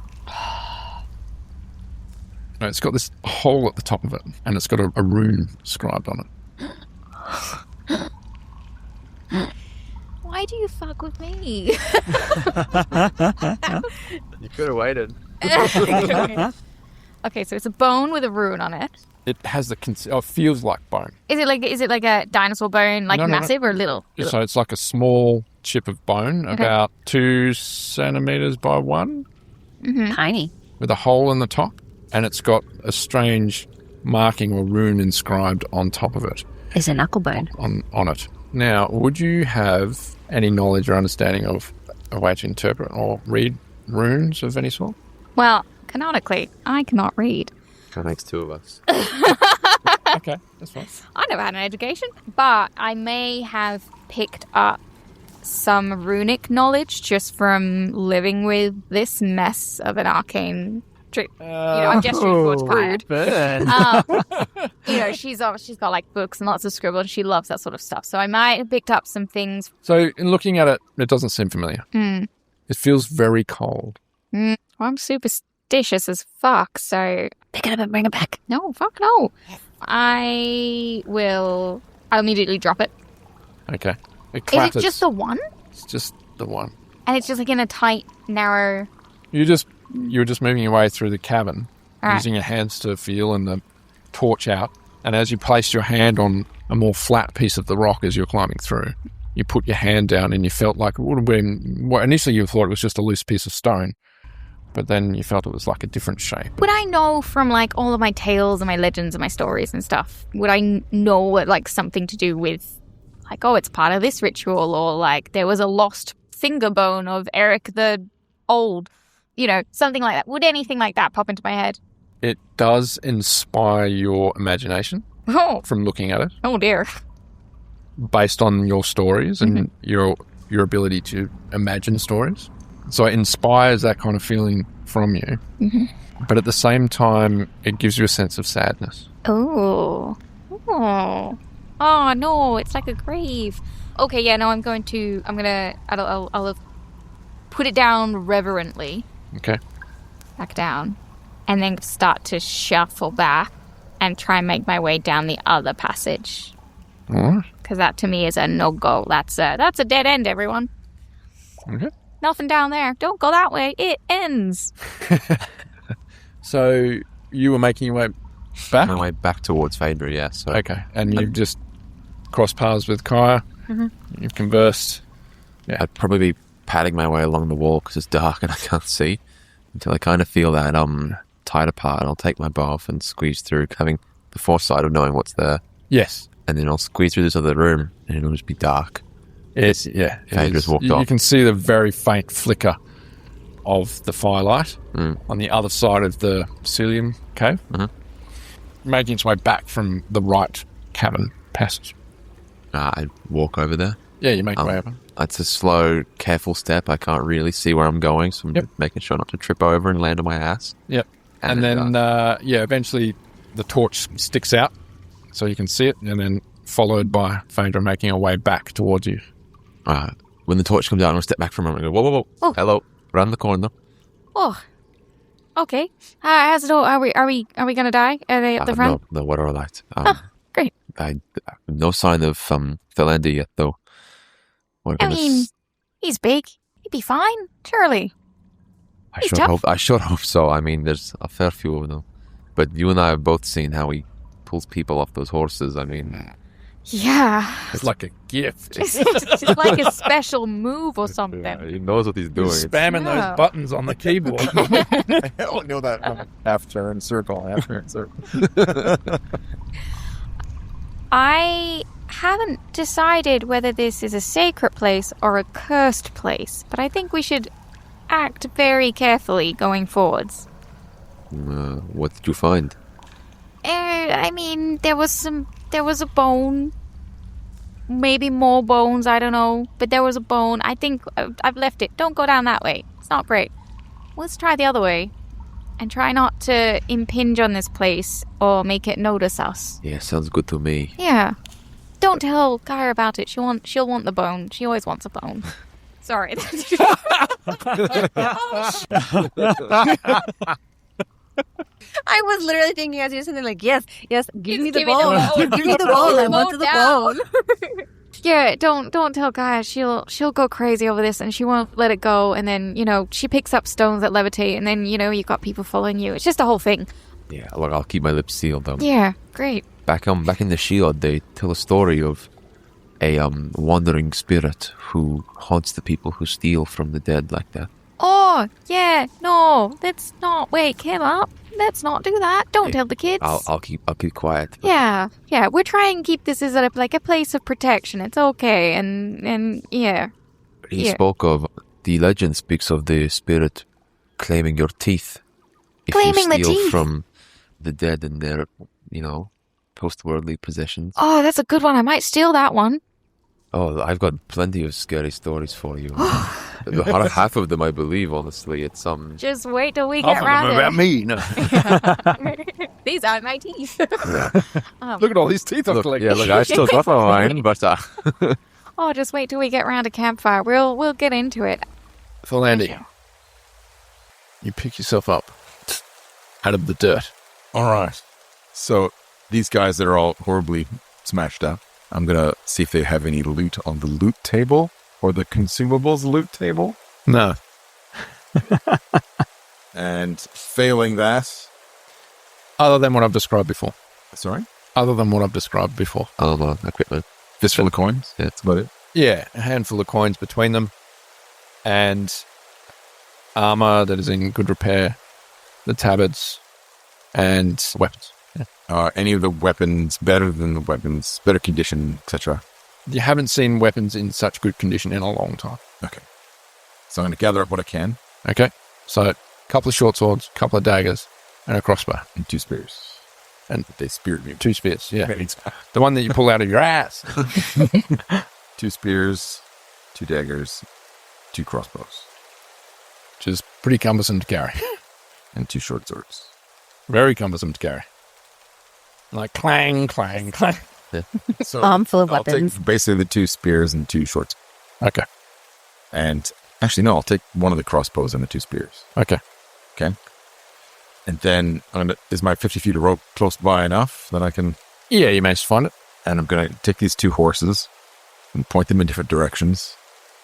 [SPEAKER 1] No, it's got this hole at the top of it, and it's got a rune scribed on it.
[SPEAKER 5] Why do you fuck with me?
[SPEAKER 4] You could have waited.
[SPEAKER 5] Okay, so it's a bone with a rune on it.
[SPEAKER 1] It has it feels like bone.
[SPEAKER 5] Is it like a dinosaur bone,
[SPEAKER 1] No.
[SPEAKER 5] massive or little?
[SPEAKER 1] So it's like a small chip of bone, about 2 centimeters by 1,
[SPEAKER 6] Tiny.
[SPEAKER 1] with a hole in the top, and it's got a strange marking or rune inscribed on top of it.
[SPEAKER 6] It's a knuckle bone.
[SPEAKER 1] On it. Now, would you have any knowledge or understanding of a way to interpret or read runes of any sort?
[SPEAKER 5] Well, canonically, I cannot read.
[SPEAKER 4] That makes 2 of us.
[SPEAKER 1] Okay, that's fine.
[SPEAKER 5] I never had an education, but I may have picked up some runic knowledge just from living with this mess of an arcane trick. I'm gesturing towards Kaya. She's got like books and lots of scribble, and she loves that sort of stuff. So I might have picked up some things.
[SPEAKER 1] So, in looking at it, it doesn't seem familiar. It feels very cold.
[SPEAKER 5] Well, I'm superstitious as fuck, so
[SPEAKER 6] Pick it up and bring it back.
[SPEAKER 5] no, fuck no. I'll immediately drop it.
[SPEAKER 1] Okay. It
[SPEAKER 5] Is
[SPEAKER 1] clatters.
[SPEAKER 5] it just the one?
[SPEAKER 1] It's just the one.
[SPEAKER 5] And it's just like in a tight, narrow...
[SPEAKER 1] You're just moving your way through the cavern,
[SPEAKER 5] Right.
[SPEAKER 1] using your hands to feel and the torch out. And as you place your hand on a more flat piece of the rock as you're climbing through, you put your hand down and you felt like it would have been... Well, initially you thought it was just a loose piece of stone, but then you felt it was like a different shape.
[SPEAKER 5] Would I know from like all of my tales and my legends and my stories and stuff? Would I know what like something to do with like, oh, it's part of this ritual, or like there was a lost finger bone of Eric the Old, something like that? Would anything like that pop into my head?
[SPEAKER 1] It does inspire your imagination
[SPEAKER 5] Oh,
[SPEAKER 1] from looking at it,
[SPEAKER 5] oh dear.
[SPEAKER 1] based on your stories and your ability to imagine stories. So it inspires that kind of feeling from you. But at the same time, it gives you a sense of sadness.
[SPEAKER 5] Oh. Oh. Oh, no, it's like a grave. Okay, yeah, no, I'll put it down reverently,
[SPEAKER 1] Okay.
[SPEAKER 5] back down, and then start to shuffle back and try and make my way down the other passage.
[SPEAKER 1] All right.
[SPEAKER 5] Because that to me is a no-go. That's a dead end, everyone.
[SPEAKER 1] Okay.
[SPEAKER 5] Nothing down there. Don't go that way. It ends.
[SPEAKER 1] So you were making your way back?
[SPEAKER 4] My way back towards Faedra, yeah. So
[SPEAKER 1] Okay. And you've just crossed paths with Kaya. You've conversed.
[SPEAKER 4] I'd probably be padding my way along the wall because it's dark and I can't see until I kind of feel that tight apart, and I'll take my bow off and squeeze through, having the foresight of knowing what's there.
[SPEAKER 1] Yes.
[SPEAKER 4] And then I'll squeeze through this other room and it'll just be dark.
[SPEAKER 1] Phaedra's
[SPEAKER 4] walked
[SPEAKER 1] You
[SPEAKER 4] off.
[SPEAKER 1] can see the very faint flicker of the firelight on the other side of the psyllium cave, making its way back from the right cavern passage.
[SPEAKER 4] I'd walk over there.
[SPEAKER 1] Yeah, you make your way over.
[SPEAKER 4] It's a slow, careful step. I can't really see where I'm going, so I'm making sure not to trip over and land on my ass.
[SPEAKER 1] Yep. And then, eventually the torch sticks out so you can see it, and then followed by Faedra making her way back towards you.
[SPEAKER 4] When the torch comes out, I'll step back for a moment and go, whoa, whoa, whoa.
[SPEAKER 5] Oh.
[SPEAKER 4] Hello. Around the corner.
[SPEAKER 5] Oh. Okay. How's it all? Are we gonna die? Are they at the front?
[SPEAKER 4] No, what are lights?
[SPEAKER 5] Great.
[SPEAKER 4] No sign of Tholandi yet, though.
[SPEAKER 5] He's big. He'd be fine, surely.
[SPEAKER 4] I sure hope so. I mean, there's a fair few of them. But you and I have both seen how he pulls people off those horses. I mean...
[SPEAKER 5] Yeah.
[SPEAKER 1] It's like a gift.
[SPEAKER 5] It's like a special move or something.
[SPEAKER 4] Yeah, he knows what he's doing.
[SPEAKER 1] He's spamming those buttons on the keyboard.
[SPEAKER 2] I don't know that. Half turn, circle, half turn, circle.
[SPEAKER 5] I haven't decided whether this is a sacred place or a cursed place, but I think we should act very carefully going forwards.
[SPEAKER 4] What did you find?
[SPEAKER 5] I mean, there was a bone. Maybe more bones, I don't know. But there was a bone. I think I've left it. Don't go down that way. It's not great. Let's try the other way. And try not to impinge on this place or make it notice us.
[SPEAKER 4] Yeah, sounds good to me.
[SPEAKER 5] Yeah. Don't tell Gaia about it. She'll want the bone. She always wants a bone. Sorry.
[SPEAKER 6] I was literally thinking as you were something like, yes, give me the
[SPEAKER 5] me the
[SPEAKER 6] bone.
[SPEAKER 5] bone.
[SPEAKER 6] Give me the bone. I want the bone.
[SPEAKER 5] Yeah, don't tell Gaia. She'll go crazy over this and she won't let it go. And then, she picks up stones that levitate and then, you've got people following you. It's just a whole thing.
[SPEAKER 4] Yeah, look, I'll keep my lips sealed.
[SPEAKER 5] Yeah, great.
[SPEAKER 4] Back in the Shield, they tell a story of a wandering spirit who haunts the people who steal from the dead like that.
[SPEAKER 5] Oh, yeah, no, let's not wake him up. Let's not do that. Don't tell the kids.
[SPEAKER 4] I'll keep quiet.
[SPEAKER 5] Yeah, we're trying to keep this as a place of protection. It's okay, and yeah.
[SPEAKER 4] He spoke of, the legend speaks of the spirit claiming your teeth. If
[SPEAKER 5] Claiming
[SPEAKER 4] you
[SPEAKER 5] the
[SPEAKER 4] steal
[SPEAKER 5] teeth?
[SPEAKER 4] from the dead and their, post-worldly possessions.
[SPEAKER 5] Oh, that's a good one. I might steal that one.
[SPEAKER 4] Oh, I've got plenty of scary stories for you. Half of them, I believe, honestly. It's
[SPEAKER 5] Just wait till we
[SPEAKER 1] Half
[SPEAKER 5] get
[SPEAKER 1] of them
[SPEAKER 5] round
[SPEAKER 1] are
[SPEAKER 5] to
[SPEAKER 1] about me. No.
[SPEAKER 5] These are my teeth.
[SPEAKER 1] Look at all these teeth I've collected.
[SPEAKER 4] Yeah, look, I still got mine, but
[SPEAKER 5] Oh, just wait till we get round a campfire. We'll get into it.
[SPEAKER 1] Tholandi, you pick yourself up out of the dirt.
[SPEAKER 2] All right. So these guys that are all horribly smashed up, I'm going to see if they have any loot on the loot table or the consumables loot table.
[SPEAKER 1] No.
[SPEAKER 2] And failing that...
[SPEAKER 1] Other than what I've described before.
[SPEAKER 2] Sorry?
[SPEAKER 1] Other than what I've described before.
[SPEAKER 4] equipment.
[SPEAKER 2] Fistful of coins?
[SPEAKER 4] Yeah.
[SPEAKER 2] That's about it.
[SPEAKER 1] Yeah, a handful of coins between them. And armor that is in good repair. The tabards. And weapons. Yeah.
[SPEAKER 2] Are any of the weapons better than the weapons, better condition, etc.?
[SPEAKER 1] You haven't seen weapons in such good condition in a long time.
[SPEAKER 2] Okay. So I'm going to gather up what I can.
[SPEAKER 1] Okay. So, a couple of short swords, a couple of daggers, and a crossbow.
[SPEAKER 2] And 2 spears.
[SPEAKER 1] And
[SPEAKER 2] they speared me.
[SPEAKER 1] 2 spears, yeah. The one that you pull out of your ass.
[SPEAKER 2] 2 spears, 2 daggers, 2 crossbows.
[SPEAKER 1] Which is pretty cumbersome to carry.
[SPEAKER 2] And 2 short swords.
[SPEAKER 1] Very cumbersome to carry. Like clang, clang, clang.
[SPEAKER 4] Yeah.
[SPEAKER 2] So
[SPEAKER 6] Arm full of
[SPEAKER 2] I'll
[SPEAKER 6] weapons.
[SPEAKER 2] take basically the 2 spears and 2 short swords.
[SPEAKER 1] Okay.
[SPEAKER 2] And actually, no, I'll take one of the crossbows and the 2 spears.
[SPEAKER 1] Okay.
[SPEAKER 2] Okay. And then is my 50 feet of rope close by enough that I can...
[SPEAKER 1] Yeah, you managed to find it.
[SPEAKER 2] And I'm going to take these 2 horses and point them in different directions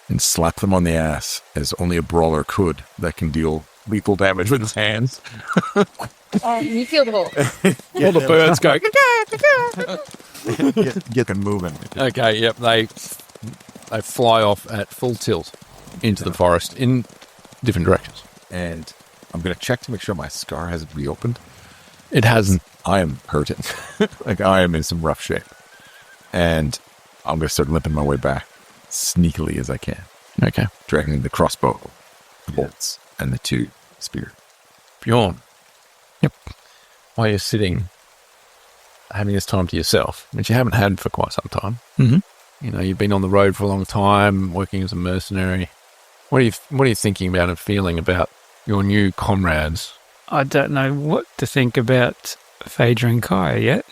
[SPEAKER 2] and slap them on the ass as only a brawler could that can deal lethal damage with his hands.
[SPEAKER 5] You feel the hole.
[SPEAKER 1] All the birds go.
[SPEAKER 2] Get them moving.
[SPEAKER 1] Okay, yep. They fly off at full tilt into the forest in different directions.
[SPEAKER 2] And I'm going to check to make sure my scar hasn't reopened.
[SPEAKER 1] It hasn't.
[SPEAKER 2] I am hurting. Like, I am in some rough shape. And I'm going to start limping my way back sneakily as I can.
[SPEAKER 1] Okay.
[SPEAKER 2] Dragging the crossbow, the bolts, and the 2 spear.
[SPEAKER 1] Bjorn. Yep. While you're sitting, having this time to yourself, which you haven't had for quite some time.
[SPEAKER 7] Mm-hmm.
[SPEAKER 1] You've been on the road for a long time, working as a mercenary. What are you thinking about and feeling about your new comrades?
[SPEAKER 7] I don't know what to think about Faedra and Kaya yet.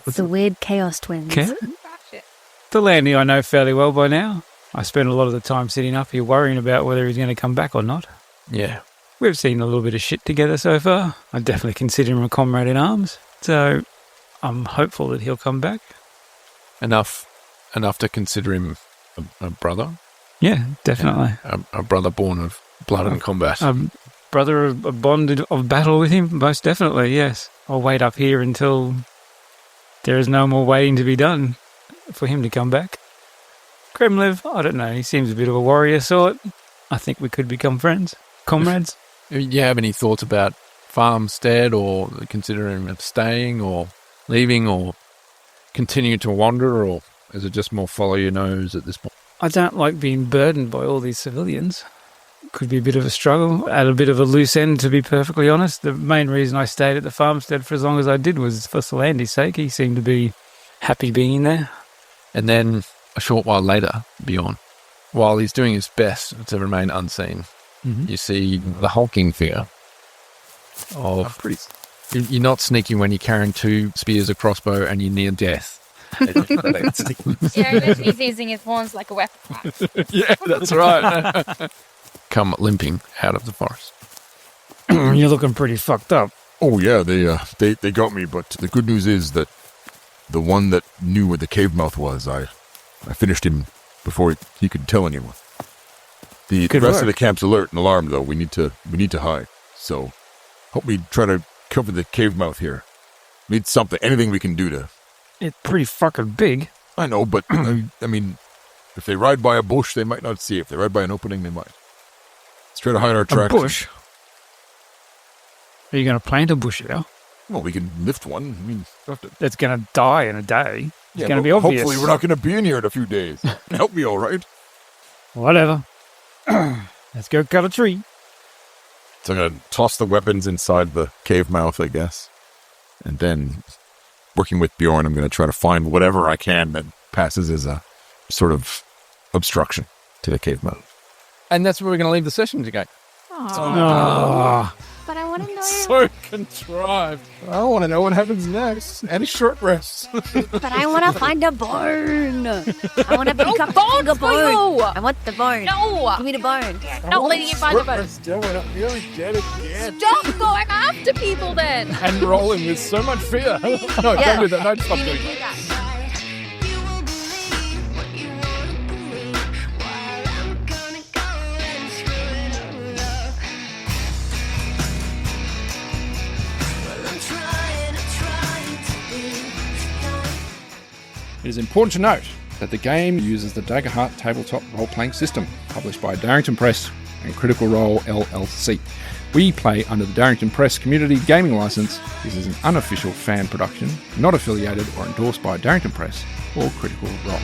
[SPEAKER 6] It's the weird chaos twins.
[SPEAKER 7] Tholandi I know fairly well by now. I spent a lot of the time sitting up here worrying about whether he's going to come back or not.
[SPEAKER 1] Yeah.
[SPEAKER 7] We've seen a little bit of shit together so far. I definitely consider him a comrade in arms. So I'm hopeful that he'll come back.
[SPEAKER 1] Enough to consider him a brother?
[SPEAKER 7] Yeah, definitely.
[SPEAKER 1] A brother born of blood and combat.
[SPEAKER 7] Brother, a bond of battle with him? Most definitely, yes. I'll wait up here until there is no more waiting to be done for him to come back. Kremlev, I don't know, he seems a bit of a warrior sort. I think we could become friends. Comrades.
[SPEAKER 1] Do you have any thoughts about farmstead, or considering of staying or leaving, or continue to wander, or is it just more follow your nose at this point?
[SPEAKER 7] I don't like being burdened by all these civilians. Could be a bit of a struggle, at a bit of a loose end, to be perfectly honest. The main reason I stayed at the farmstead for as long as I did was for Tholandi's sake. He seemed to be happy being there.
[SPEAKER 1] And then a short while later, Bjorn, while he's doing his best to remain unseen, you see the hulking figure of... You're not sneaky when you're carrying 2 spears, a crossbow, and you're near death.
[SPEAKER 5] Yeah, he's using his horns like a weapon.
[SPEAKER 1] Yeah, that's right. Come limping out of the forest.
[SPEAKER 7] You're looking pretty fucked up.
[SPEAKER 2] Oh yeah, they got me, but the good news is that the one that knew where the cave mouth was, I finished him before he could tell anyone. The rest of the camp's alert and alarmed, though. We need to hide. So help me try to cover the cave mouth here. Need something, anything we can do to...
[SPEAKER 7] It's pretty fucking big.
[SPEAKER 2] I know, but I mean, if they ride by a bush, they might not see it. If they ride by an opening, they might. Let's try to hide our tracks.
[SPEAKER 7] A bush? Are you going to plant a bush there?
[SPEAKER 2] Well, we can lift one. I mean,
[SPEAKER 7] that's going to die in a day. It's going to be obvious.
[SPEAKER 2] Hopefully we're not going to be in here in a few days. Help me, all right?
[SPEAKER 7] Whatever. Let's go cut a tree.
[SPEAKER 2] So I'm going to toss the weapons inside the cave mouth, I guess. And then, working with Bjorn, I'm going to try to find whatever I can that passes as a sort of obstruction to the cave mouth.
[SPEAKER 1] And that's where we're going to leave the session today.
[SPEAKER 5] But I want to know.
[SPEAKER 1] So contrived.
[SPEAKER 2] I want to know what happens next. And a short rest.
[SPEAKER 3] But I want to find a bone. I want to pick up
[SPEAKER 5] bones
[SPEAKER 3] a
[SPEAKER 5] for
[SPEAKER 3] bone.
[SPEAKER 5] you.
[SPEAKER 3] I want the bone.
[SPEAKER 5] No.
[SPEAKER 3] Give me the bone.
[SPEAKER 5] Not letting you find a bone.
[SPEAKER 2] Still, we're not nearly dead again.
[SPEAKER 5] Stop going after people then.
[SPEAKER 1] And rolling with so much fear. No, don't do that. No, stop doing that. It is important to note that the game uses the Daggerheart tabletop role-playing system, published by Darrington Press and Critical Role LLC. We play under the Darrington Press Community Gaming License. This is an unofficial fan production, not affiliated or endorsed by Darrington Press or Critical Role.